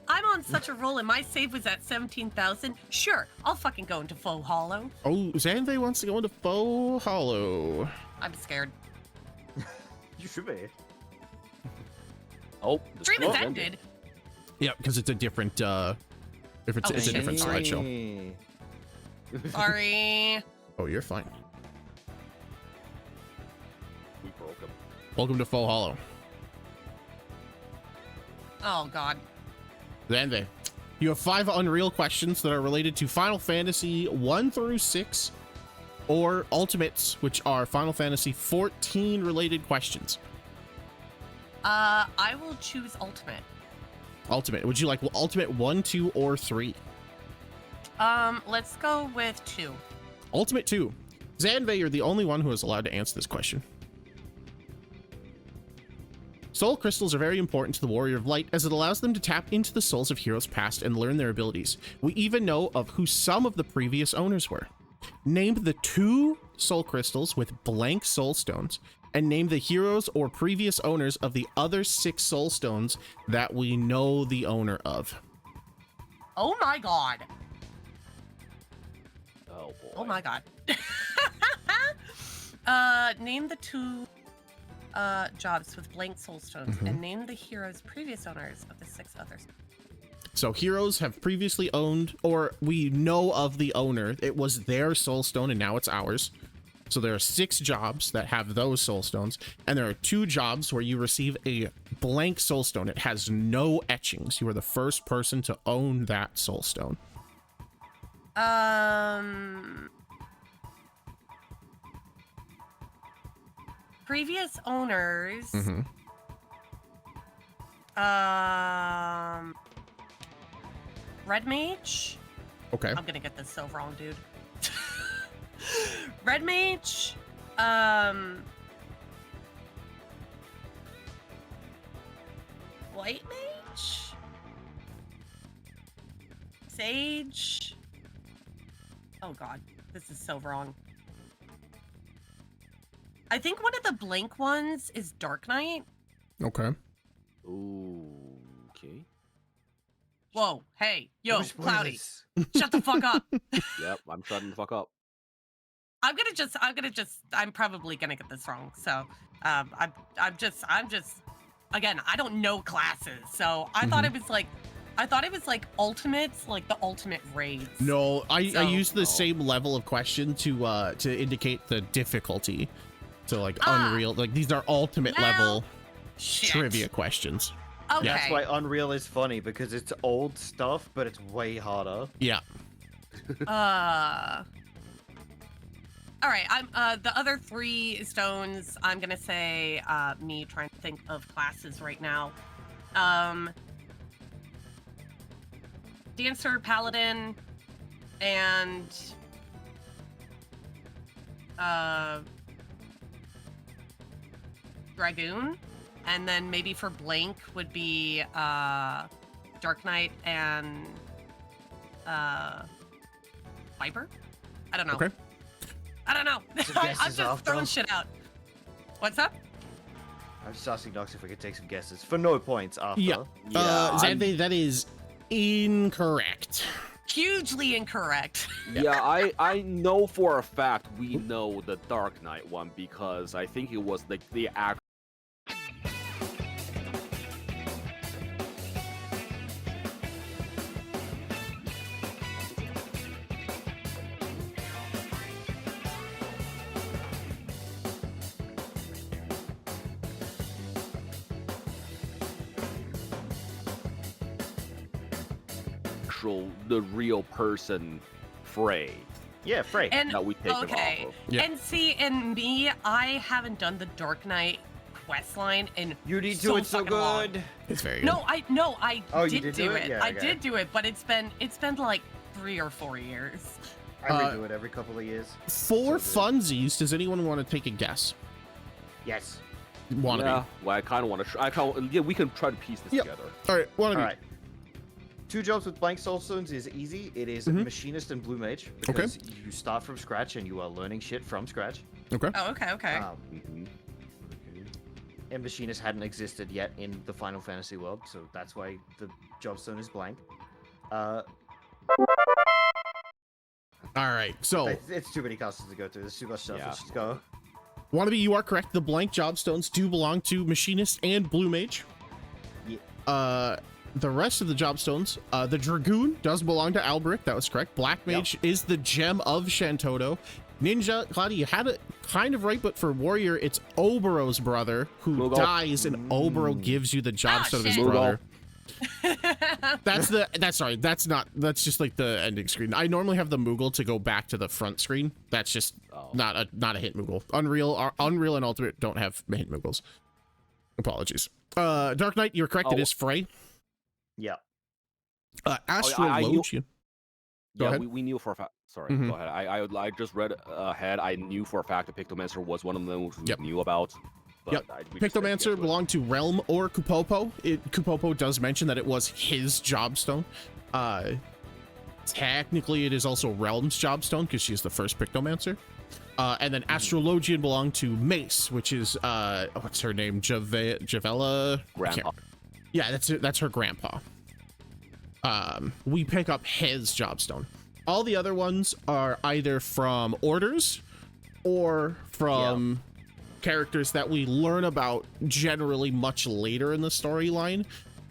I'm on such a roll, and my save was at 17,000. Sure, I'll fucking go into Faux Hollow. Oh, Zanvey wants to go into Faux Hollow. I'm scared. You should be. Oh, the Stream stream has ended. ended. Yeah, because it's a different, if it's, Oh, it's a different shit. slideshow. Sorry. Oh, you're fine. We broke him. Welcome to Faux Hollow. Oh, God. Zanvey, you have 5 Unreal questions that are related to Final Fantasy 1 through 6 or Ultimates, which are Final Fantasy 14 related questions. I will choose Ultimate. Ultimate. Would you like Ultimate 1, 2, or 3? Let's go with 2. Ultimate 2. Zanvey, you're the only one who is allowed to answer this question. Soul crystals are very important to the Warrior of Light as it allows them to tap into the souls of heroes past and learn their abilities. We even know of who some of the previous owners were. Name the 2 soul crystals with blank soul stones, and name the heroes or previous owners of the other 6 soul stones that we know the owner of. Oh, my God. Oh boy. Oh, my God. Name the 2 jobs with blank soul stones, and name the heroes' previous owners of the 6 others. So heroes have previously owned, or we know of the owner. It was their soul stone and now it's ours. So there are 6 jobs that have those soul stones, and there are 2 jobs where you receive a blank soul stone. It has no etchings. You are the first person to own that soul stone. Previous owners. Red Mage. Okay. I'm gonna get this so wrong, dude. Red Mage. White Mage. Sage. Oh God, this is so wrong. I think one of the blank ones is Dark Knight. Okay. Ooh, okay. Whoa, hey, yo, Which one Cloudy, is- shut the fuck up. Yep, I'm shutting the fuck up. I'm probably gonna get this wrong. So, I'm just, again, I don't know classes. So I thought it was like ultimates, like the ultimate raids. No, I So- used the same level of question to indicate the difficulty. So like Unreal, like these are ultimate Well, level Shit. trivia questions. Okay. That's why Unreal is funny, because it's old stuff, but it's way harder. Yeah. All right. I'm the other 3 stones. I'm gonna say me trying to think of classes right now. Dancer, Paladin, and Dragoon, and then maybe for blank would be Dark Knight and Viper. I don't know. Okay. I don't know. Some I'm guesses just off, throwing though. shit out. What's up? I'm just asking Nox if we could take some guesses for no points after. Yeah. Xanthi, that is incorrect. Hugely incorrect. Yeah, I know for a fact we know the Dark Knight one because I think it was like the actual. The real person Frey Yeah, Frey. And that we take it okay, off of. Yeah. and see, and me, I haven't done the Dark Knight quest line in You need to so do it so fucking long. good. It's very good. No, I Oh, you did did do it? Yeah, I okay. did do it, but it's been like 3 or 4 years. I redo it every couple of years. For So funsies, does anyone want to take a guess? Yes. Wannabe. Yeah, well, I kind of want to. Yeah, we can try to piece this Yep. together. All right, wannabe. All right. 2 jobs with blank soul stones is easy. It is machinist and blue mage because you start from scratch and you are learning shit from scratch. Okay. Oh, okay, okay. Mhm. And machinist hadn't existed yet in the Final Fantasy world, so that's why the job stone is blank. All right. So, It's too many classes to go through. There's too much stuff. Yeah. Let's just go. wannabe, you are correct. The blank job stones do belong to machinist and blue mage. Yeah. The rest of the job stones, the Dragoon does belong to Alberic. That was correct. Black Mage is the gem of Shantoto. Ninja, Claudia, you had it kind of right, but for Warrior, it's Obero's brother who Moogle. dies, and Obero gives you the job Ah, stone of his shit. brother. That's just like the ending screen. I normally have the Moogle to go back to the front screen. That's just not a hint Moogle. Unreal and Ultimate don't have hint Moogles. Apologies. Dark Knight, you're correct. It is Frey. Yeah. Astrologian. Go Yeah, ahead. we knew for a fact. Sorry, Mhm. go ahead. I just read ahead. I knew for a fact that Pictomancer was one of them we Yep. knew about. But Yep. we just didn't get Pictomancer to it. belonged to Realm or Kupopo. Kupopo does mention that it was his jobstone. Technically, it is also Realm's jobstone because she's the first Pictomancer. And then Astrologian belonged to Mace, which is what's her name? Javella. Grandpa. Yeah, that's her grandpa. We pick up his jobstone. All the other ones are either from orders or from characters that we learn about generally much later in the storyline.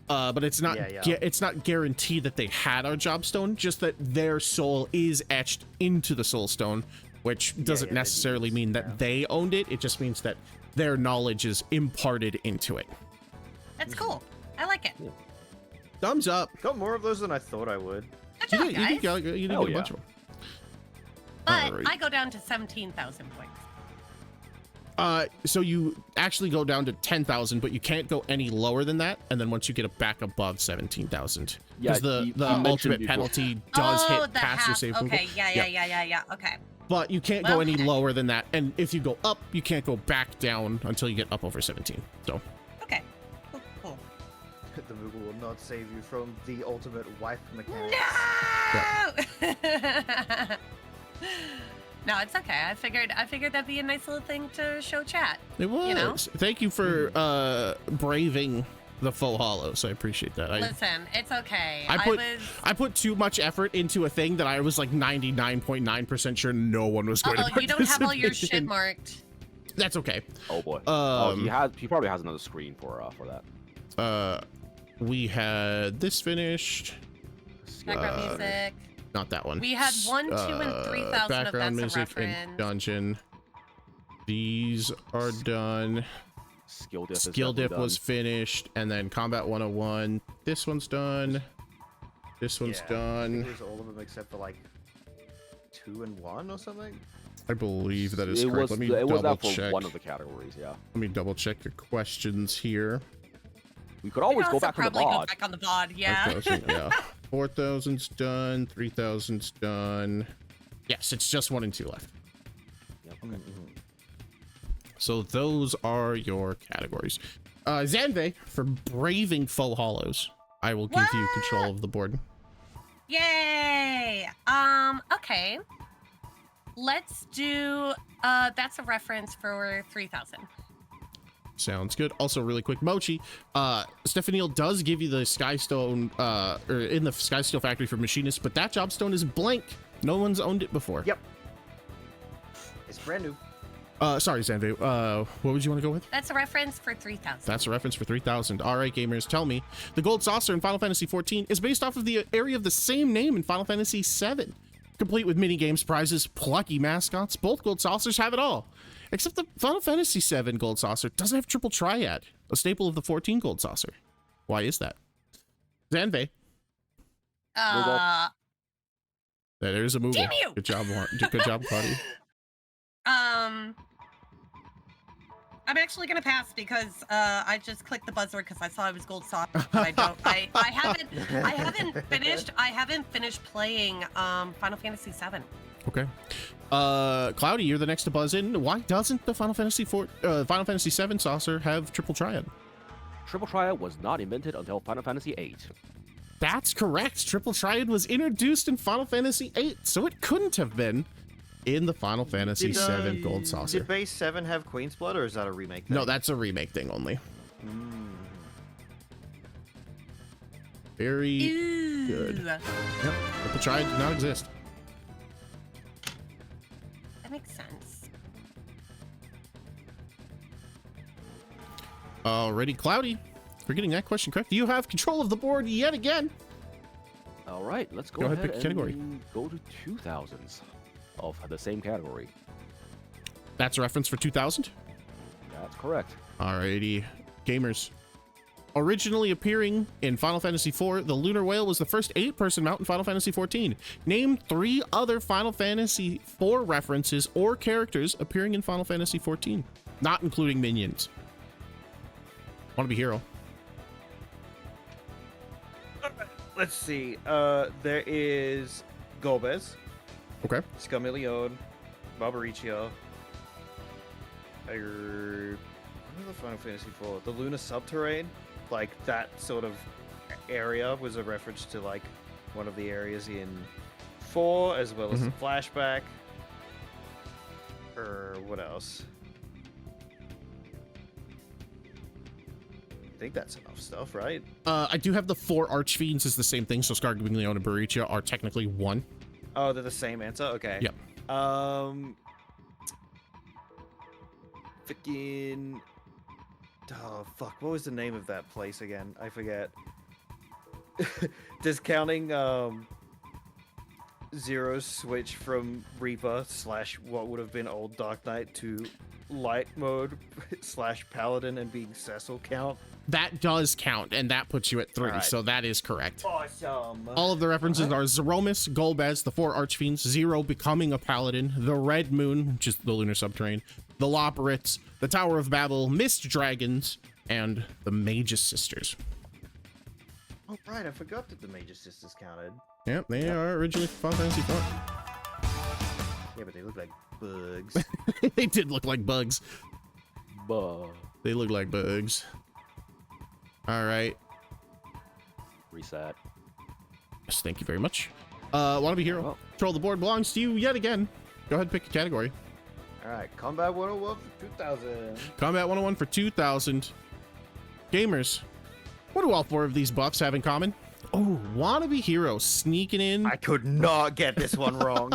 But it's not it's not guaranteed that they had our jobstone, just that their soul is etched into the soul stone, which doesn't necessarily mean that they owned it. It just means that their knowledge is imparted into it. That's cool. I like it. Thumbs up. Got more of those than I thought I would. Good job, guys. You did Hell get a yeah. bunch of them. But Alright. I go down to 17,000 points. So you actually go down to 10,000, but you can't go any lower than that. And then once you get it back above 17,000, Yeah, because the you mentioned ultimate before. penalty does hit the past your half. save Okay, Google. yeah. Okay. But you can't go any Okay. lower than that. And if you go up, you can't go back down until you get up over 17. So Okay. Cool. The Moogle will not save you from the ultimate wife mechanic. No! No, it's okay. I figured that'd be a nice little thing to show chat. it was. You know? Thank you for braving the faux hollow. So I appreciate that. Listen, it's okay. I put too much effort into a thing that I was like 99.9% sure no one was going to you don't have all your participate shit in. marked. That's okay. Oh boy. Um, he probably has another screen for that. We had this finished. Background music. Not that one. We had 1, 2, and 3,000 of background that's a music and reference. dungeon. These are done. Skill diff. Skill dip was finished, and then combat 101. This one's done. This one's I think done. it was all of them except for like 2 and 1 or something. I believe that is It correct. was. Let me It was double that for check. one of the categories. Yeah. Let me double check the questions here. We could always We go also back on the probably go mod. back on the VOD, yeah. Okay, yeah. 4,000's done. 3,000's done. Yes, it's just 1 and 2 left. Yep. Okay. So those are your categories. Zanve, for braving faux hollows, I will give you control of the board. Yay! Okay. Let's do, that's a reference for 3,000. Sounds good. Also, really quick, Mochi, Stephanie does give you the Skystone, or in the Skysteel factory for machinists, but that jobstone is blank. No one's owned it before. Yep. It's brand new. Sorry, Zanve, what would you want to go with? That's a reference for 3,000. That's a reference for 3,000. All right, gamers, tell me. The gold saucer in Final Fantasy XIV is based off of the area of the same name in Final Fantasy VII. Complete with mini-games, prizes, plucky mascots, both gold saucers have it all. Except the Final Fantasy VII gold saucer doesn't have triple triad, a staple of the 14 gold saucer. Why is that? Zanve. Uh, That is a Moogle. Damn you! Good job, good job, Claudia. I'm actually gonna pass because I just clicked the buzzword because I saw it was gold saucer. But I don't. I haven't finished playing Final Fantasy VII. Okay. Cloudy, you're the next to buzz in. Why doesn't the Final Fantasy VII saucer have triple triad? Triple Triad was not invented until Final Fantasy VIII. That's correct. Triple triad was introduced in Final Fantasy VIII, so it couldn't have been in the Final Fantasy VII gold saucer. Did base 7 have Queen's Blood, or is that a remake thing? No, that's a remake thing only. Very good. Yep. Triple triad did not exist. That makes sense. Alrighty, Cloudy. For getting that question correct, you have control of the board yet again. All right, let's Go ahead, pick a category. and go to 2000s of the same category. That's a reference for 2000. That's correct. Alrighty, gamers. Originally appearing in Final Fantasy IV, the Lunar Whale was the first 8-person mount in Final Fantasy XIV. Name 3 other Final Fantasy IV references or characters appearing in Final Fantasy XIV, not including minions. Want to be hero? Let's see. There is Golbez, Okay. Scamillion, Barbaricio. What are the Final Fantasy IV? The Luna Subterrane, like that sort of area was a reference to like one of the areas in 4, as well as the flashback. Or what else? I think that's enough stuff, right? I do have the 4 Archfiends is the same thing, so Scargiglione and Baricia are technically 1. Oh, they're the same answer? Okay. Yep. Freaking... Oh, fuck. What was the name of that place again? I forget. Discounting, Zero's switch from Reaper / what would have been old Dark Knight to light mode / Paladin and being Cecil count? That does count, and that puts you at 3, Alright. so that is correct. Awesome. All of the references are Zeromus, Golbez, the 4 Archfiends, Zero becoming a Paladin, the Red Moon, which is the Lunar Subterrane, the Loporrits, the Tower of Babel, Mist Dragons, and the Magus Sisters. Oh, right. I forgot that the Major Sisters counted. Yep, they are originally from Final Fantasy IV. Yeah, but they look like bugs. They did look like bugs. Buh. They look like bugs. All right. Reset. Yes, thank you very much. Want to be hero? Well. Control the board belongs to you yet again. Go ahead and pick a category. All right. Combat 101 for 2000. Combat 101 for 2000. Gamers, what do all 4 of these buffs have in common? Oh, wannabe hero sneaking in. I could not get this one wrong.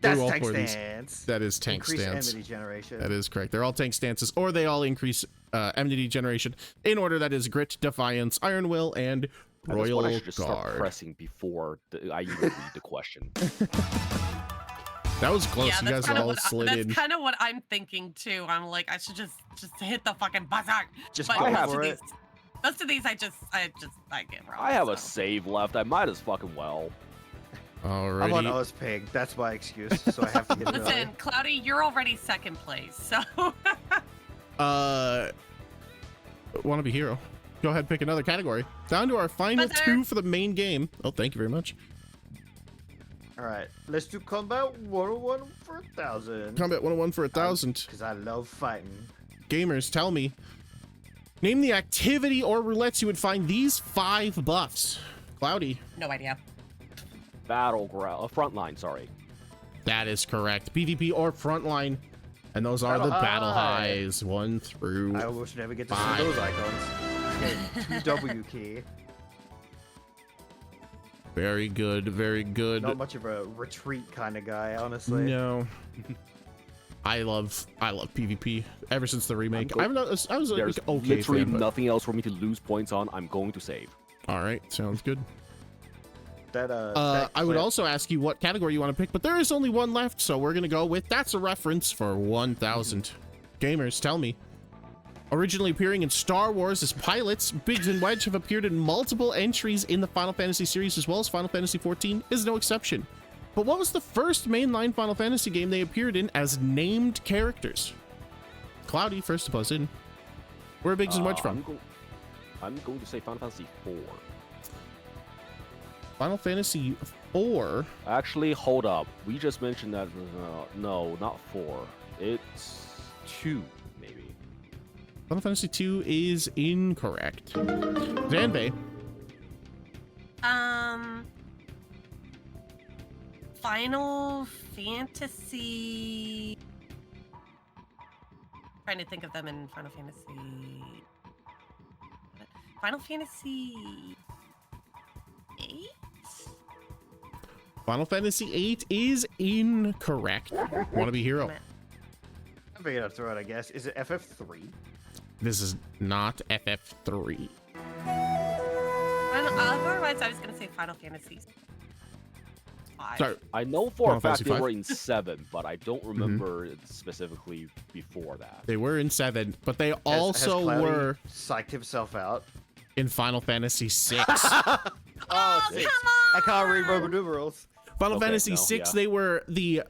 That's all tank 4 of these. stance. That is tank Increase stance. enmity generation. That is correct. They're all tank stances, or they all increase enmity generation in order. That is Grit, Defiance, Iron Will, and Royal That's what I should just start Guard. pressing before I even read the question. That was close. Yeah, You guys that's all slid in. kind of what I'm thinking too. I'm like, I should just hit the fucking buzzer. Just But go have for most of it. these, most of these, I get wrong. I have a so. save left. I might as fucking well. Alrighty. I'm on Ozpig. That's my excuse, so I have to get it Listen, Cloudy, you're already second place, so. Want to be hero? go ahead and pick another category. Down to our final Buzzer. 2 for the main game. Oh, thank you very much. All right, let's do combat 101 for 1,000. Combat 101 for 1,000. Because I love fighting. Gamers, tell me. Name the activity or roulettes you would find these 5 buffs. Cloudy. No idea. Battleground, frontline, sorry. That is correct. PvP or frontline. And those are Battle the battle high. highs. 1 through. I almost never get to 5. see those icons. Okay, 2W key. Very good. Very good. Not much of a retreat kind of guy, honestly. No. I love PvP ever since the remake. I'm I was There's like, okay. literally fan, but- nothing else for me to lose points on. I'm going to save. All right, sounds good. That I would clip- also ask you what category you want to pick, but there is only one left, so we're gonna go with that's a reference for 1,000. Gamers, tell me. Originally appearing in Star Wars as pilots, Biggs and Wedge have appeared in multiple entries in the Final Fantasy series, as well as Final Fantasy XIV is no exception. But what was the first mainline Final Fantasy game they appeared in as named characters? Cloudy, first to buzz in. Where are Biggs and Wedge from? I'm going to say Final Fantasy IV. Final Fantasy IV. Actually, hold up. We just mentioned that. No, not 4. It's 2, maybe. Final Fantasy II is incorrect. Zanbei. Final Fantasy. Trying to think of them in Final Fantasy. Final Fantasy 8? Final Fantasy VIII is incorrect. Want to be hero? I'm gonna throw it, I guess. Is it FF3? This is not FF3. Otherwise, I was gonna say Final Fantasy 5. Sorry. I know for Final a fact Fantasy they V? were in 7, but I don't remember it specifically before that. They were in 7, but they Has also Cloudy were psyched himself out. in Final Fantasy VI. Oh, sick. come on! I can't read Roman numerals. Final Okay, Fantasy no, VI, yeah. they were the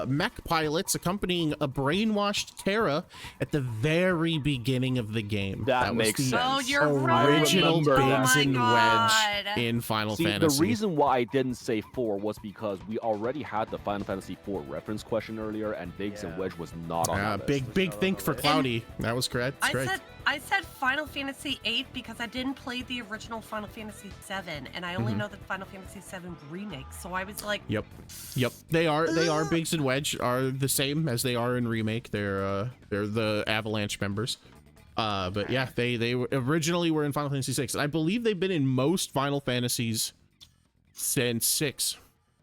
mech pilots accompanying a brainwashed Terra at the very beginning of the game. That was makes the sense. Oh, you're right. original remember that. Biggs Oh and my Wedge God. in Final See, Fantasy. the reason why I didn't say 4 was because we already had the Final Fantasy IV reference question earlier, and Biggs and Yeah. Wedge was not on that list. big Not think on for the list. Cloudy. That was correct. I said Final Fantasy 8 because I didn't play the original Final Fantasy 7, and I only know the Final Fantasy 7 remake. So I was like, Yep. They are Biggs and Wedge are the same as they are in remake. They're the Avalanche members. But yeah, they originally were in Final Fantasy 6. And I believe they've been in most Final Fantasies since 6.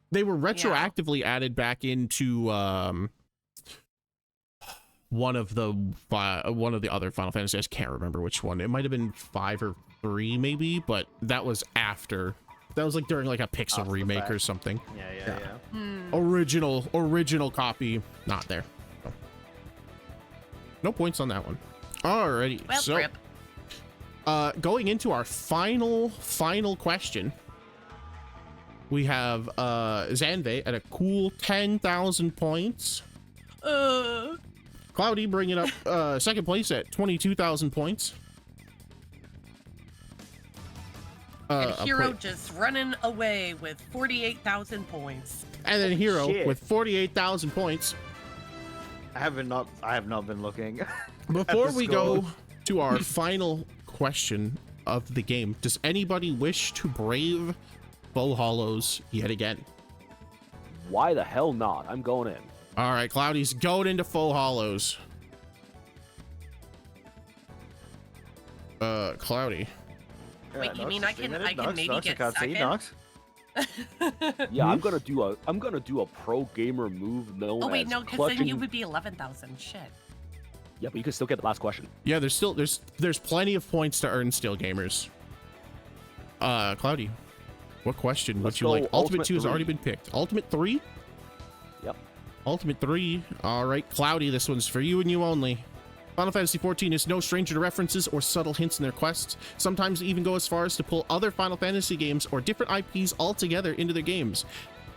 They were retroactively added back into one of the other Final Fantasies. I just can't remember which one. It might have been 5 or 3 maybe, but that was after. That was like during like a Pixel After the remake or fact. something. Yeah. Original copy, not there. No points on that one. Alrighty, well, so rip. going into our final question, we have Zanve at a cool 10,000 points. Cloudy bringing up second place at 22,000 points. And Hero just running away with 48,000 points. And then Hero Shit. with 48,000 points. I have not been looking. Before the we score. go to our final question of the game, does anybody wish to brave Bow Hollows yet again? Why the hell not? I'm going in. All right, Cloudy's going into Faux Hollows. Cloudy. Wait, you mean Nox, I can- minute. I can Nox, maybe Nox, get I can't see. second? Nox. Yeah, I'm gonna do a pro gamer move known Oh wait, as no, because clutching. then you would be 11,000. Shit. Yeah, but you can still get the last question. Yeah, there's plenty of points to earn still, gamers. Cloudy, what question would Let's you go like? Ultimate 2 has 3. already been picked. Ultimate 3? Yep. Ultimate 3. All right, Cloudy, this one's for you and you only. Final Fantasy XIV is no stranger to references or subtle hints in their quests. Sometimes they even go as far as to pull other Final Fantasy games or different IPs altogether into their games.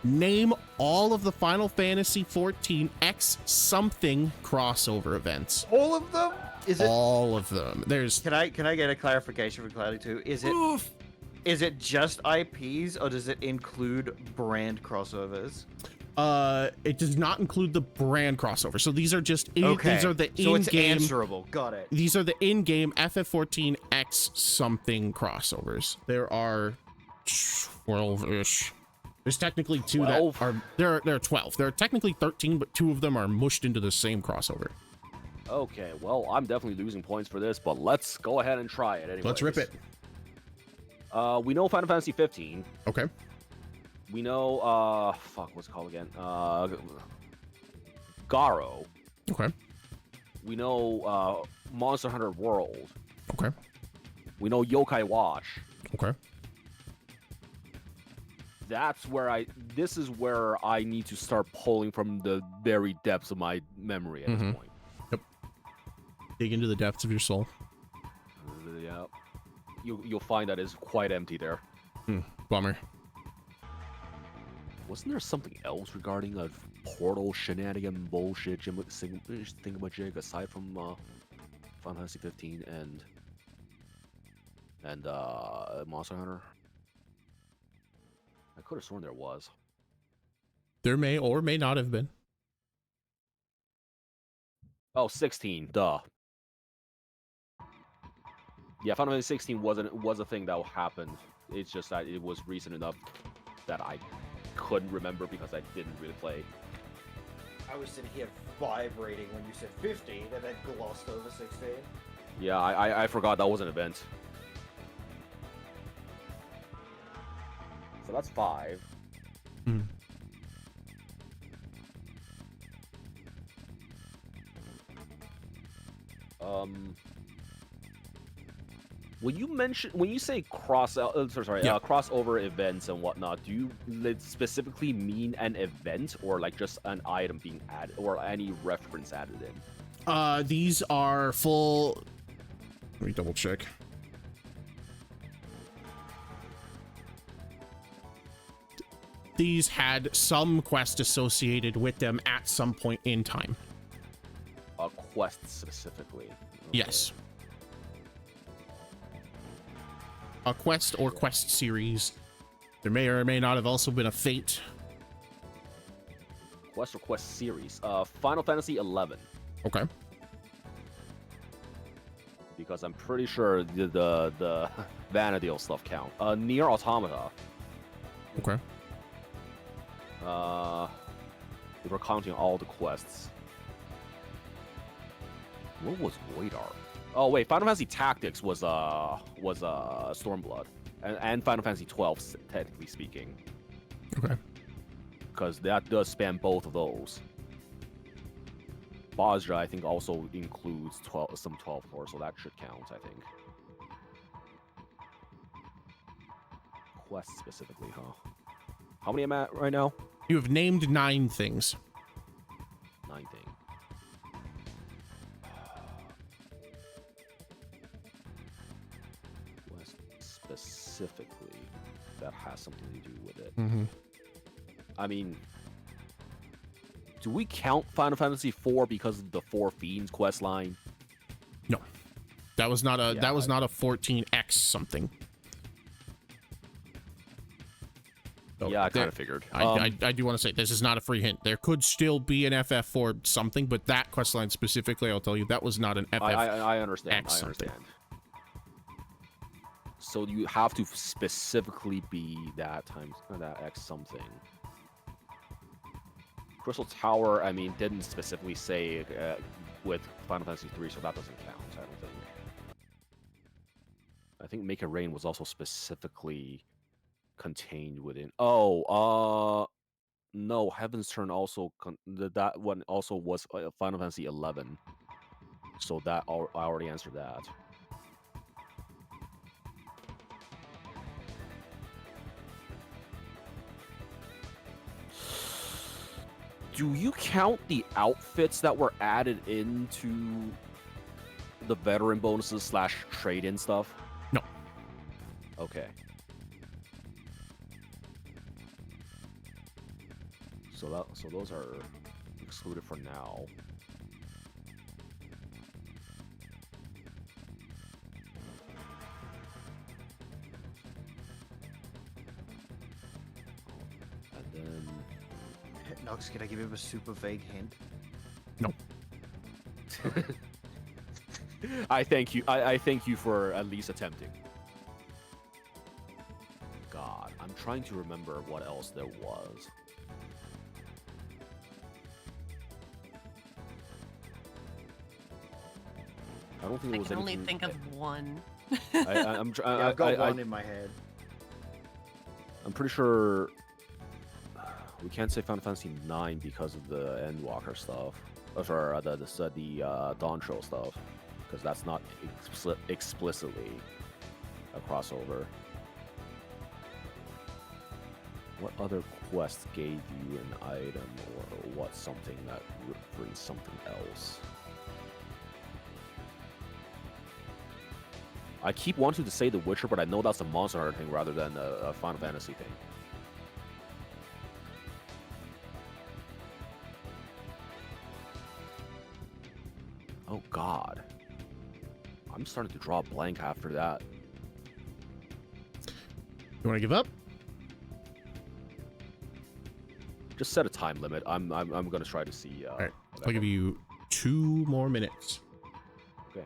Name all of the Final Fantasy XIV X something crossover events. All of them? Is it? All of them. There's Can I get a clarification from Cloudy too? Oof. Is it just IPs or does it include brand crossovers? it does not include the brand crossover. So these are just Okay. these are the So it's in-game. answerable. Got it. These are the in-game FF14 X something crossovers. There are 12-ish. There's technically 2 12? that are there are 12. There are technically 13, but 2 of them are mushed into the same crossover. Okay, well, I'm definitely losing points for this, but let's go ahead and try it anyway. Let's rip it. We know Final Fantasy 15. Okay. We know, fuck, what's it called again? Garo. Okay. We know, Monster Hunter World. Okay. We know Yokai Watch. Okay. This is where I need to start pulling from the very depths of my memory at this point. Dig into the depths of your soul. Yeah. You'll find that it's quite empty there. Bummer. Wasn't there something else regarding a portal shenanigan bullshit thingamajig aside from Final Fantasy 15 and Monster Hunter? I could have sworn there was. There may or may not have been. Oh, 16, duh. Yeah, Final Fantasy 16 was a thing that happened. It's just that it was recent enough that I couldn't remember because I didn't really play. I was sitting here vibrating when you said 15 and then glossed over 16. Yeah, I forgot that was an event. So that's 5. When you say crossover events and whatnot, do you specifically mean an event or like just an item being added or any reference added in? These are full. Let me double check. These had some quest associated with them at some point in time. A quest specifically. Okay. Yes. A quest or quest series. There may or may not have also been a fate. Quest or quest series. Final Fantasy XI. Okay. Because I'm pretty sure the Vanadil stuff count. Nier Automata. Okay. If we're counting all the quests. What was Voidar? Oh wait, Final Fantasy Tactics was Stormblood, and Final Fantasy XII, technically speaking. Okay. Because that does span both of those. Bajra, I think, also includes some 12 floors, so that should count, I think. Quest specifically, huh? How many am I at right now? You have named 9 things. 9 things. Quest specifically that has something to do with it. I mean, do we count Final Fantasy IV because of the 4 Fiends quest line? No. That was not a Yeah, that was not a 14X something. So Yeah, I kind of figured. I do want to say this is not a free hint. There could still be an FF4 something, but that quest line specifically, I'll tell you, that was not an FF. I understand. X I something. understand. So you have to specifically be that times that X something. Crystal Tower, I mean, didn't specifically say with Final Fantasy III, so that doesn't count. I don't think. I think Make It Rain was also specifically contained within. Oh, no, Heaven's Turn also that one also was Final Fantasy XI. So that I already answered that. Do you count the outfits that were added into the veteran bonuses / trade-in stuff? No. Okay. So those are excluded for now. And then Nox, can I give him a super vague hint? No. I thank you. I thank you for at least attempting. God, I'm trying to remember what else there was. I don't think I there was can only anything. think of one. I've got one in my head. I'm pretty sure we can't say Final Fantasy IX because of the Endwalker stuff, or sorry, the Dawn Show stuff, because that's not explicitly a crossover. What other quest gave you an item, or what something that would bring something else? I keep wanting to say The Witcher, but I know that's a Monster Hunter thing rather than a Final Fantasy thing. Oh God, I'm starting to draw a blank after that. You want to give up? Just set a time limit. I'm gonna try to see. All right, I'll give you 2 more minutes. Okay.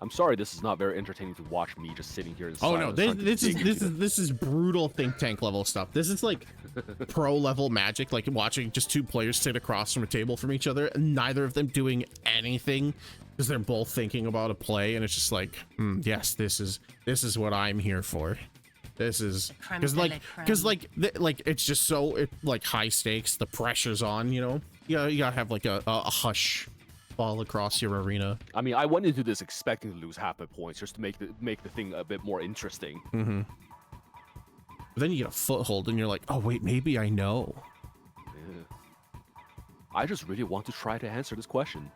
I'm sorry, this is not very entertaining to watch me just sitting here. In Oh no, silence trying to dig into this is brutal think tank level stuff. This is like pro level Magic, like watching just 2 players sit across from a table from each other, and neither of them doing anything because they're both thinking about a play, and it's just like, yes, this is what I'm here for. This is because like it's just so like high stakes. The pressure's on, you know. You gotta have like a hush fall across your arena. I mean, I went into this expecting to lose half my points just to make the thing a bit more interesting. Mm-hmm. But then you get a foothold, and you're like, oh wait, maybe I know. Yeah. I just really want to try to answer this question.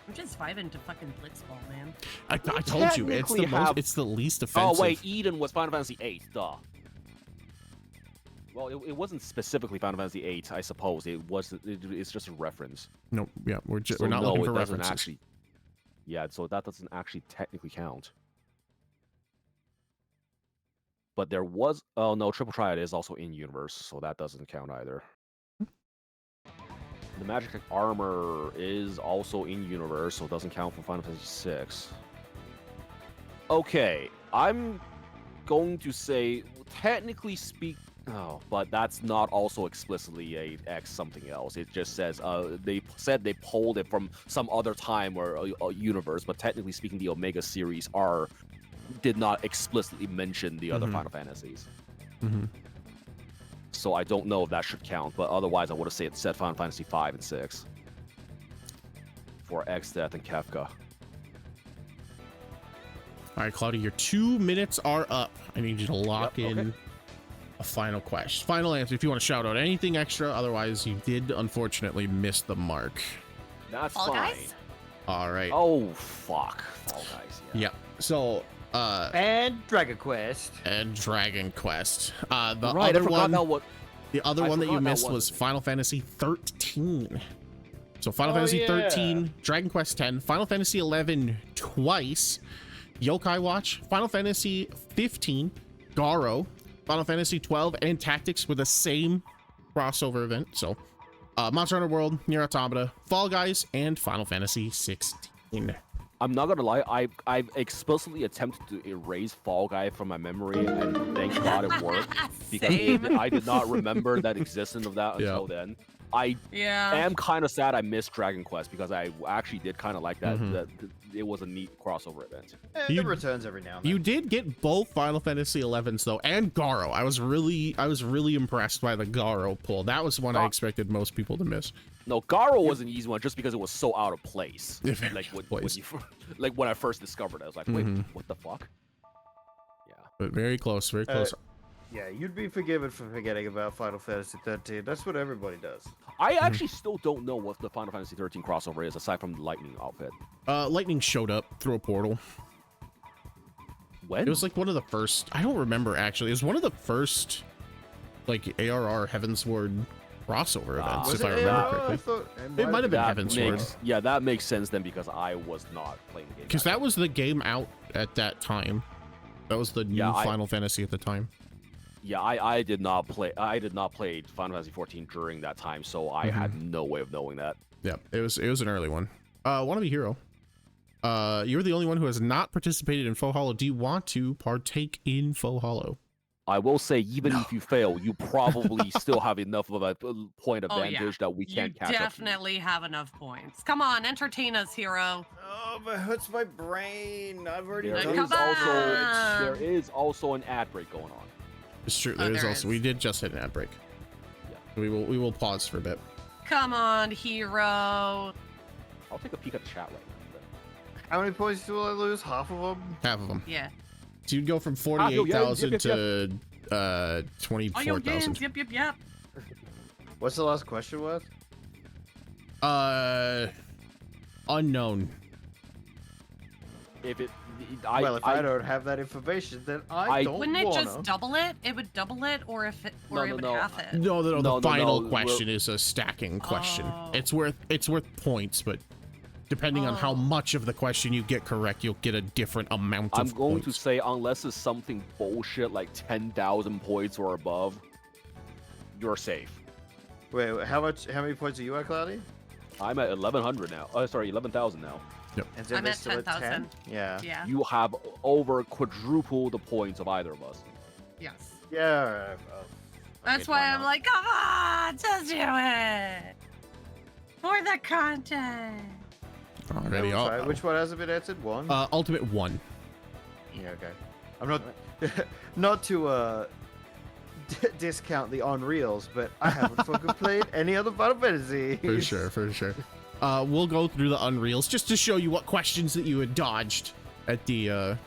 I'm just vibing to fucking Blitzball, man. I told you, it's the least offensive. Oh wait, Eden was Final Fantasy VIII, duh. Well, it wasn't specifically Final Fantasy VIII, I suppose. It's just a reference. No, yeah, we're So not no, looking for it doesn't references. actually. Yeah, so that doesn't actually technically count. But there was. Oh no, Triple Triad is also in universe, so that doesn't count either. The Magic Armor is also in universe, so it doesn't count for Final Fantasy VI. Okay, I'm going to say, technically speak. Oh, but that's not also explicitly a X something else. It just says they said they pulled it from some other time or a universe, but technically speaking, the Omega series did not explicitly mention the other Final Fantasies. Mm-hmm. So I don't know if that should count, but otherwise I would have said Final Fantasy V and 6 for X-Death and Kefka. All right, Claudia, your 2 minutes are up. I need you to lock in okay. a final question. Final answer if you want to shout out anything extra. Otherwise, you did unfortunately miss the mark. That's Fall fine. Guys? All right. Oh, fuck. Fall Guys, yeah. Yep. So, And Dragon Quest. and Dragon Quest. The Right, I other forgot one, that what... the other I one that you forgot that missed was was a thing. Final Fantasy 13. So Final Oh, Fantasy yeah. 13, Dragon Quest 10, Final Fantasy 11 twice, Yokai Watch, Final Fantasy 15, Garo, Final Fantasy 12, and Tactics with the same crossover event. So, Monster Hunter World, Nier Automata, Fall Guys, and Final Fantasy 16. I'm not gonna lie, I've explicitly attempted to erase Fall Guy from my memory, and thank God it worked, because Same. I did not remember that existence of that until then. I Yeah. am kind of sad I missed Dragon Quest, because I actually did kind of like that, that it was a neat crossover event. It returns every now and then. You did get both Final Fantasy 11s though, and Garo. I was really impressed by the Garo pull. That was one I expected most people to miss. No, Garo was an easy one just because it was so out of place. Very Like out of when place. when I first discovered it, I was like, wait, what the fuck? Yeah. But very close, very close. Yeah, you'd be forgiven for forgetting about Final Fantasy XIII. That's what everybody does. I actually still don't know what the Final Fantasy XIII crossover is, aside from the Lightning outfit. Lightning showed up through a portal. When? It was like one of the first. I don't remember actually. It was one of the first, like ARR Heavensward crossover events, Was if I it remember ARR? correctly. I thought It might have been That Heavensward, yeah, that makes sense then because I was not playing the game. because that was the game out at that time. That was the new Yeah, Final Fantasy at the time. Yeah, I did not play. I did not play Final Fantasy XIV during that time, so I had no way of knowing that. Yeah, it was an early one. Wannabe Hero. You're the only one who has not participated in Faux Hollow. Do you want to partake in Faux Hollow? I will say, even if you fail, you probably still have enough of a point Oh, advantage yeah. that we You can't catch up to. definitely have enough points. Come on, entertain us, hero. Oh, but it hurts my brain. I've already There done is Come also on. there is also an ad break going on. It's true. Oh, There is there also. is. We did just hit an ad break. Yeah. We will pause for a bit. Come on, hero. I'll take a peek at the chat right now. How many points do I lose? Half of them? Half of them. Yeah. So you'd go from Ah, yo, yeah, 48,000 yep, yep, to Oh, yo, 24,000. yep, yep, yep. What's the last question was? Unknown. If it, Well, if I don't have that information, then I don't Wouldn't it wanna. just double it? It would double it, or if it, or No, it no, would no. half it. No, No, the final no, question is a stacking question. Oh. It's worth points, but depending on how Oh. much of the question you get correct, you'll get a different amount I'm of going points. to say, unless it's something bullshit like 10,000 points or above, you're safe. Wait, how many points are you at, Cloudy? I'm at 1,100 now. Oh, sorry, 11,000 now. And so I'm they're at still 10,000. 10? Yeah. Yeah. You have over quadruple the points of either of us. Yes. Yeah. That's why I'm like, come on, just do it for the content. Already, Sorry, which one hasn't been answered? One? Ultimate 1. Yeah, okay. I'm not not to discount the Unreals, but I haven't fucking played any other Final Fantasy. For sure. We'll go through the Unreals just to show you what questions that you had dodged at the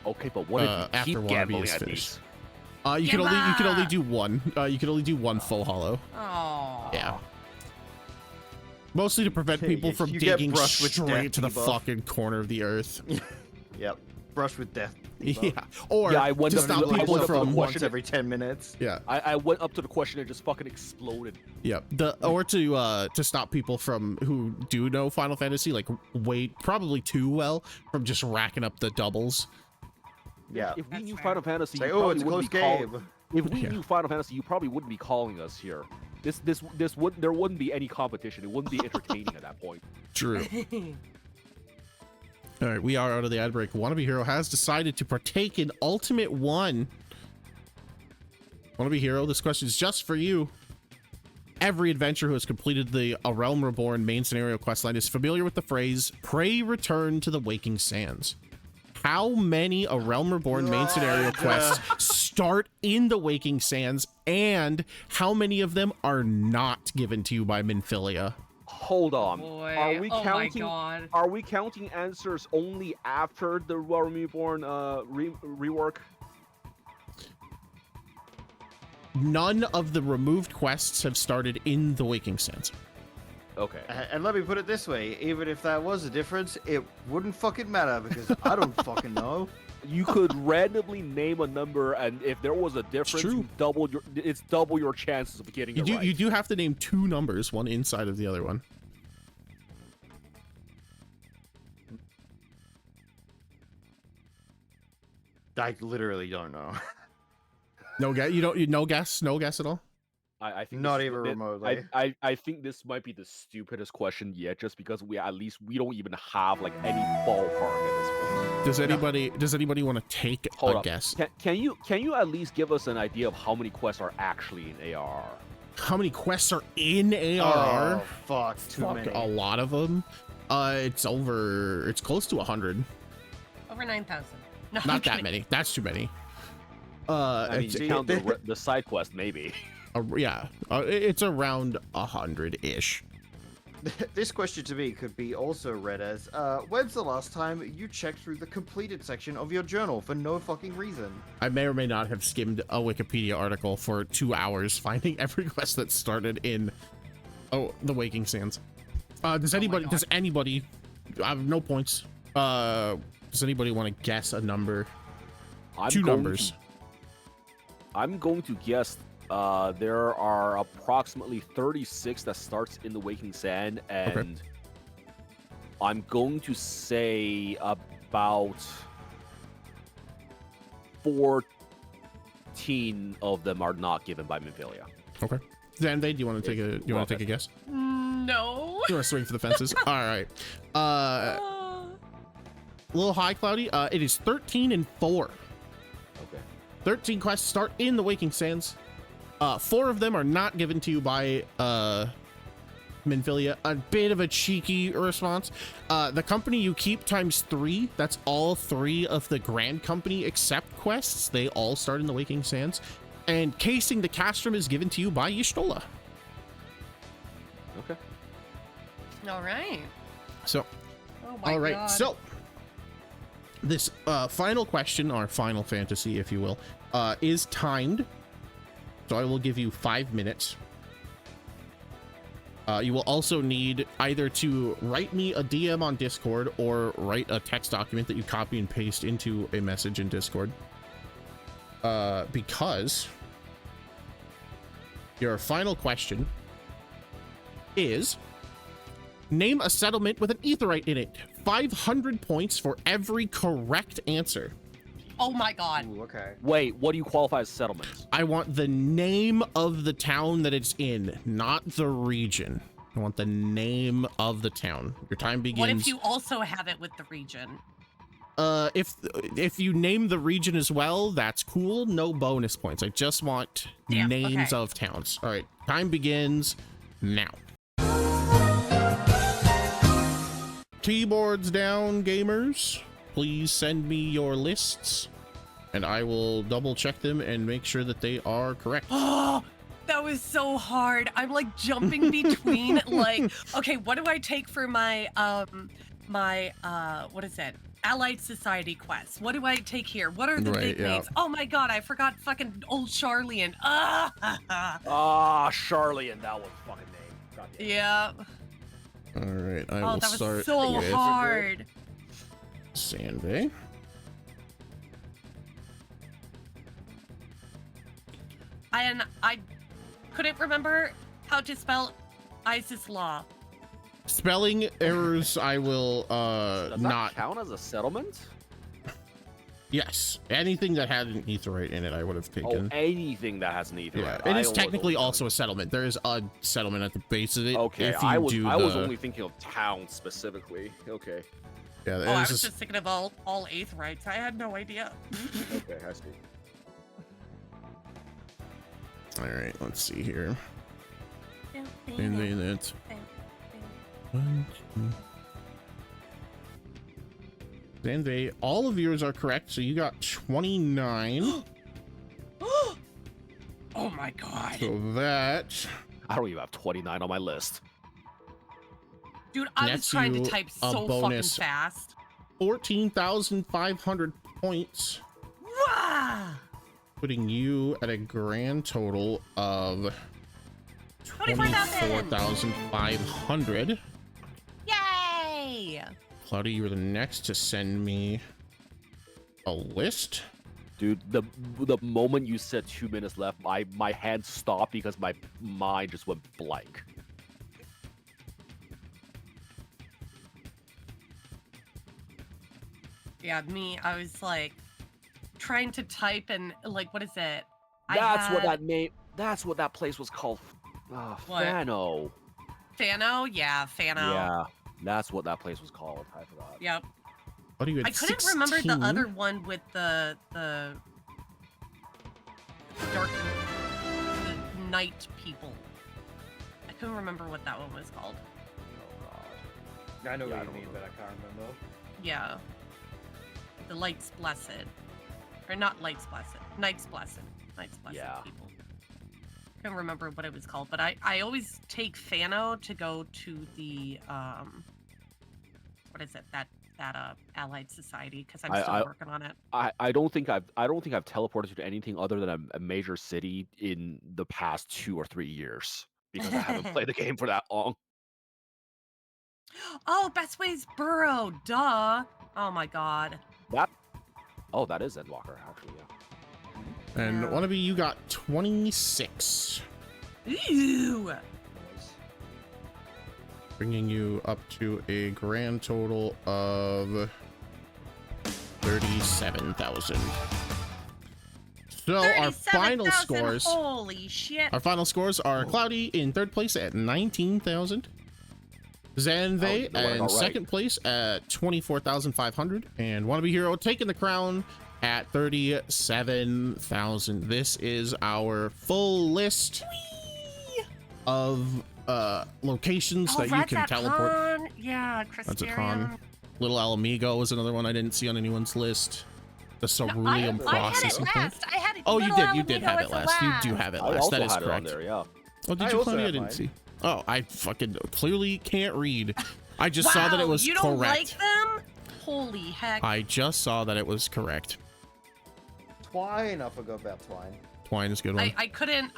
Okay, but what if you after keep Wannabe gambling is at finished. these? You can only do one. You can only do one Faux Hollow. Oh. Yeah. Mostly to prevent people from You get digging brushed with straight death to the debuff. fucking corner of the earth. Yep. Brush with death. Yeah. Or Yeah, I went to up to stop the- I people went up to the from once every 10 minutes. yeah. I went up to the question and just fucking exploded. Yeah, or to stop people from who do know Final Fantasy, like wait probably too well, from just racking up the doubles. Yeah. If we That's knew fair. Final Fantasy, It's like, you oh, probably it's a wouldn't close be calling- game. If we Yeah. knew Final Fantasy, you probably wouldn't be calling us here. There wouldn't be any competition. It wouldn't be entertaining at that point. True. All right, we are out of the ad break. Wannabe Hero has decided to partake in Ultimate 1. Wannabe Hero, this question is just for you. Every adventurer who has completed the A Realm Reborn main scenario questline is familiar with the phrase, "Pray return to the Waking Sands." How many A Realm Reborn main scenario quests start in the Waking Sands, and how many of them are not given to you by Minfilia? Hold on. Boy. Are we Oh my counting? God. Are we counting answers only after the Realm Reborn rework? None of the removed quests have started in the Waking Sands. Okay. And let me put it this way, even if that was a difference, it wouldn't fucking matter because I don't fucking know. You could randomly name a number, and if there was a difference, true. it's double your chances of getting it right. You do have to name two numbers, one inside of the other one. I literally don't know. No guess. No guess at all. I think Not this- even it- remotely. I think this might be the stupidest question yet, just because we don't even have like any ballpark at this point. Does anybody want to take Hold a up. guess? Can you at least give us an idea of how many quests are actually in ARR? How many quests are in ARR? Oh, fuck, too Fuck, many. a lot of them. It's close to 100. Over 9,000. No, I'm Not that kidding. many. That's too many. I mean, It's, you count the side quest, maybe. yeah, it's around 100-ish. This question to me could be also read as, when's the last time you checked through the completed section of your journal for no fucking reason? I may or may not have skimmed a Wikipedia article for 2 hours, finding every quest that started in, the Waking Sands. Does anybody, I have no points. Does anybody want to guess a number? Two numbers. I'm going to guess there are approximately 36 that starts in the Waking Sand, and Okay. I'm going to say about 14 of them are not given by Minfilia. Okay. Zanvey, do you want to take a guess? No. You want to swing for the fences? All right. A little high, Cloudy. It is 13 and 4. Okay. 13 quests start in the Waking Sands. 4 of them are not given to you by Minfilia. A bit of a cheeky response. The company you keep times 3. That's all 3 of the Grand Company except quests. They all start in the Waking Sands. And casing the castrum is given to you by Y'shtola. Okay. All right. So, Oh my all right. God. So, this final question, or Final Fantasy, if you will, is timed. So I will give you 5 minutes. You will also need either to write me a DM on Discord or write a text document that you copy and paste into a message in Discord. Because your final question is, name a settlement with an aetheryte in it. 500 points for every correct answer. Oh my God. Ooh, okay. Wait, what do you qualify as settlements? I want the name of the town that it's in, not the region. I want the name of the town. Your time begins. What if you also have it with the region? If you name the region as well, that's cool. No bonus points. I just want Damn, names okay. of towns. All right, time begins now. Keyboards down, gamers. Please send me your lists, and I will double check them and make sure that they are correct. Oh, that was so hard. I'm like jumping between like, okay, what do I take for my what is it? Allied Society quest. What do I take here? What are the Right, big yeah. names? Oh my God, I forgot fucking old Charlian. Ah, Charlian, that was fucking name. God damn. yeah. All right, I Oh, will that was start so with hard. Sanvey. And I couldn't remember how to spell Isis Law. Spelling errors, I will Does not. that count as a settlement? Yes, anything that had an aetheryte in it, I would have Oh, taken. anything that has an ether. Yeah, it is technically also a settlement. There is a settlement at the base of it. Okay, if you I was do only thinking of town specifically. Okay. Yeah, Oh, I there's was this- just thinking of all Aetherites. I had no idea. Okay, I see. All right, let's see here. And then that's 1, 2. Sanvey, all of yours are correct, so you got 29. Oh my God. So that I don't even have 29 on my list. Dude, I was nets trying to you type a so bonus. fucking fast. 14,500 points, Wah! putting you at a grand total of 24,000. 24,500. Yay! Cloudy, you were the next to send me a list. Dude, the moment you said 2 minutes left, my hand stopped because my mind just went blank. Yeah, me, I was like trying to type and like, what is it? That's what that place was called. What? Fano. Fano? Yeah, Fano. Yeah, that's what that place was called. I forgot. Yep. What are you at? I couldn't remember the other one with the dark the night people. I couldn't remember what that one was called. Oh god. I know Yeah, I what you don't mean, remember. but I can't remember. Yeah. The Light's Blessed. Or not Light's Blessed. Night's Blessed. Night's Blessed Yeah. people. can't remember what it was called, but I always take Fano to go to the what is it, that allied society, because I'm still working on it. I don't think I've teleported to anything other than a major city in the past 2 or 3 years because I haven't played the game for that long. Oh, Best Ways Burrow, duh. Oh my god. That is Endwalker, actually, yeah. And Wannabe, you got 26. Ooh. Bringing you up to a grand total of 37,000. So our final scores. Holy shit. Our final scores are Cloudy in third place at 19,000. Zanvey in second place at 24,500, and Wannabe Hero taking the crown at 37,000. This is our full list of locations that you can teleport. Con. Yeah, That's a con. Little Alamigo was another one I didn't see on anyone's list. The Cerulean Processing Plant. I had it. Oh, you did. You did have it last. You do have it last. That is correct. There, yeah. Oh, did you, Claudia? I didn't see. Oh, I fucking clearly can't read. I just saw that it was you don't correct. Like them? Holy heck. I just saw that it was correct. Twine. I forgot about Twine. Twine is a good one. I couldn't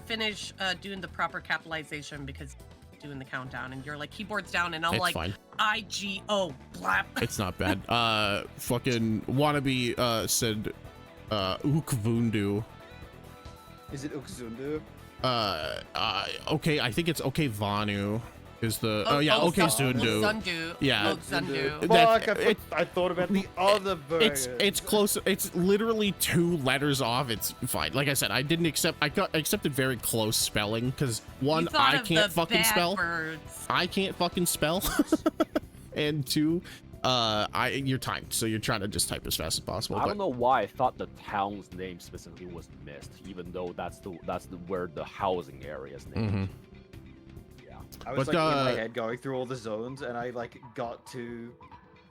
finish doing the proper capitalization because doing the countdown, and you're like keyboards down, and I'm it's like fine. IGO blap. It's not bad. Fucking Wannabe said Ukvundu. Is it Ukzundu? Okay, I think it's okay Vanu is the okay Zundu. Zundu. Yeah. Zundu. Fuck, I thought about the other burger. It's close. It's literally 2 letters off. It's fine. Like I said, I accepted very close spelling because one, I can't fucking spell. Birds. I can't fucking spell. And 2, you're timed, so you're trying to just type as fast as possible. I don't know why I thought the town's name specifically was missed, even though that's where the housing area is named. Mm-hmm. Yeah. I was in my head going through all the zones, and I got to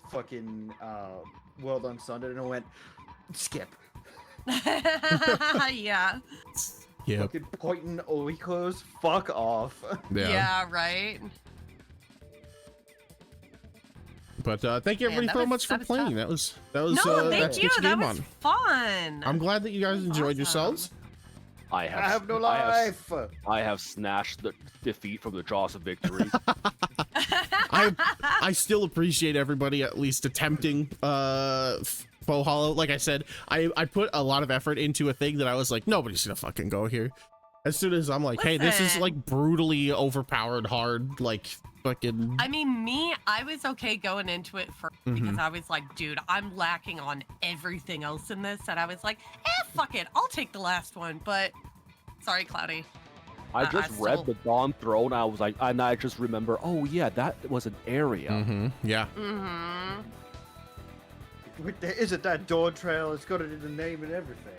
fucking World Unsundered, and I went skip. Yeah. Yeah. Fucking pointing oikos, fuck off. Yeah, right. But thank you everybody so much for playing. That was no, thank you. That was fun. I'm glad that you guys enjoyed yourselves. I have no life. I have snatched the defeat from the jaws of victory. I still appreciate everybody at least attempting faux hollow. Like I said, I put a lot of effort into a thing that I was like, nobody's gonna fucking go here. As soon as I'm like, hey, this is like brutally overpowered hard, like fucking. I mean, I was okay going into it first because I was like, dude, I'm lacking on everything else in this, and I was like, fuck it, I'll take the last one. But sorry, Cloudy. I just read the Dawn Throne. I was like, and I just remember, oh yeah, that was an area. Yeah. Is it that Dawn Trail? It's got it in the name and everything.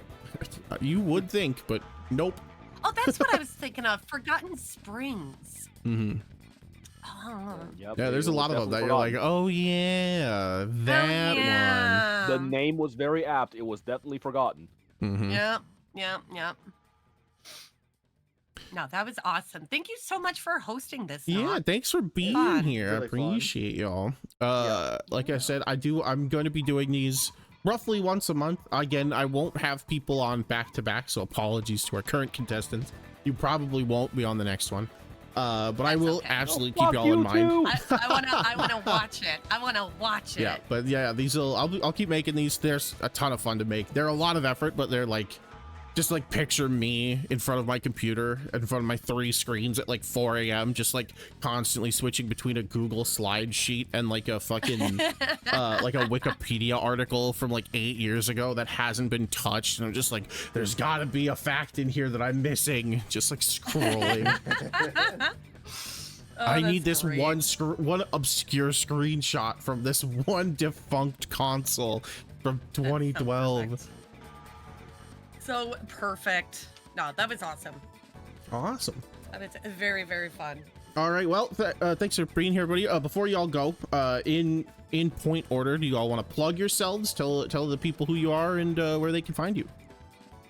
You would think, but nope. Oh, that's what I was thinking of. Forgotten Springs. Oh. Yep, Yeah, there's a lot of them that you're like, oh yeah, that one. The name was very apt. It was definitely forgotten. Yep. No, that was awesome. Thank you so much for hosting this. Yeah, thanks for being here. Really I appreciate y'all. Like I said, I'm going to be doing these roughly once a month. Again, I won't have people on back to back, so apologies to our current contestants. You probably won't be on the next one. But I will absolutely keep y'all in mind. I want to watch it. I want to watch it. Yeah, but yeah, I'll keep making these. There's a ton of fun to make. They're a lot of effort, but they're like, just like picture me in front of my computer, in front of my 3 screens at like 4 a.m., just like constantly switching between a Google slide sheet and like a fucking like a Wikipedia article from like 8 years ago that hasn't been touched, and I'm just like, there's gotta be a fact in here that I'm missing, just like scrolling. I need this great. one obscure screenshot from this one defunct console from 2012. So perfect. No, that was awesome. Awesome. That was very, very fun. All right. Well, thanks for being here, everybody. Before y'all go, in point order, do you all want to plug yourselves? Tell the people who you are and where they can find you.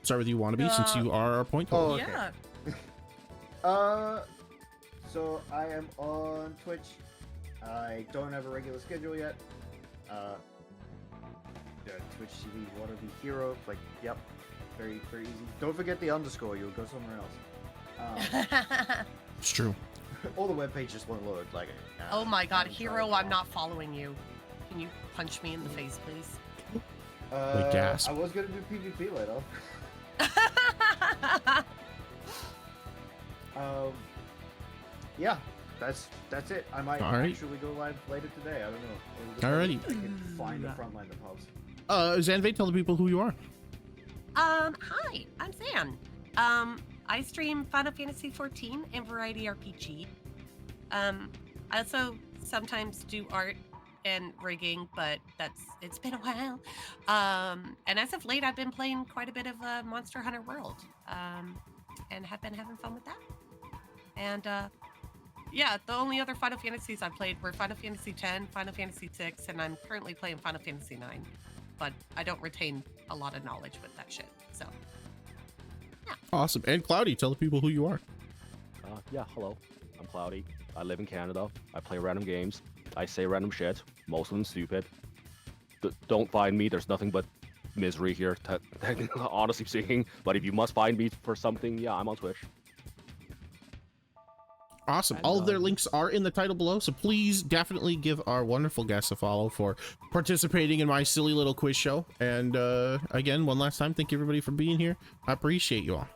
Start with you, Wannabe, since you are our point holder. Oh, okay. So I am on Twitch. I don't have a regular schedule yet. Yeah, Twitch TV, Water the Hero. Like, yep, very easy. Don't forget the underscore. You'll go somewhere else. It's true. All the web pages won't load. Like, Oh my god, Hero, I'm not following you. Can you punch me in the face, please? Like gasp. I was gonna do PvP later. Yeah, that's it. I might Alright. actually go live later today. I don't know. Alrighty. I can find the frontline of pubs. Zanvey, tell the people who you are. Hi, I'm Zan. I stream Final Fantasy XIV and Variety RPG. I also sometimes do art and rigging, but it's been a while. And as of late, I've been playing quite a bit of Monster Hunter World, and have been having fun with that. And yeah, the only other Final Fantasies I played were Final Fantasy X, Final Fantasy VI, and I'm currently playing Final Fantasy IX. But I don't retain a lot of knowledge with that shit, so. Awesome. And Cloudy, tell the people who you are. Yeah, hello. I'm Cloudy. I live in Canada. I play random games. I say random shit. Most of them stupid. Don't find me. There's nothing but misery here, honestly speaking. But if you must find me for something, yeah, I'm on Twitch. Awesome. And, All of their links are in the title below, so please definitely give our wonderful guests a follow for participating in my silly little quiz show. And again, one last time, thank you everybody for being here. I appreciate you all.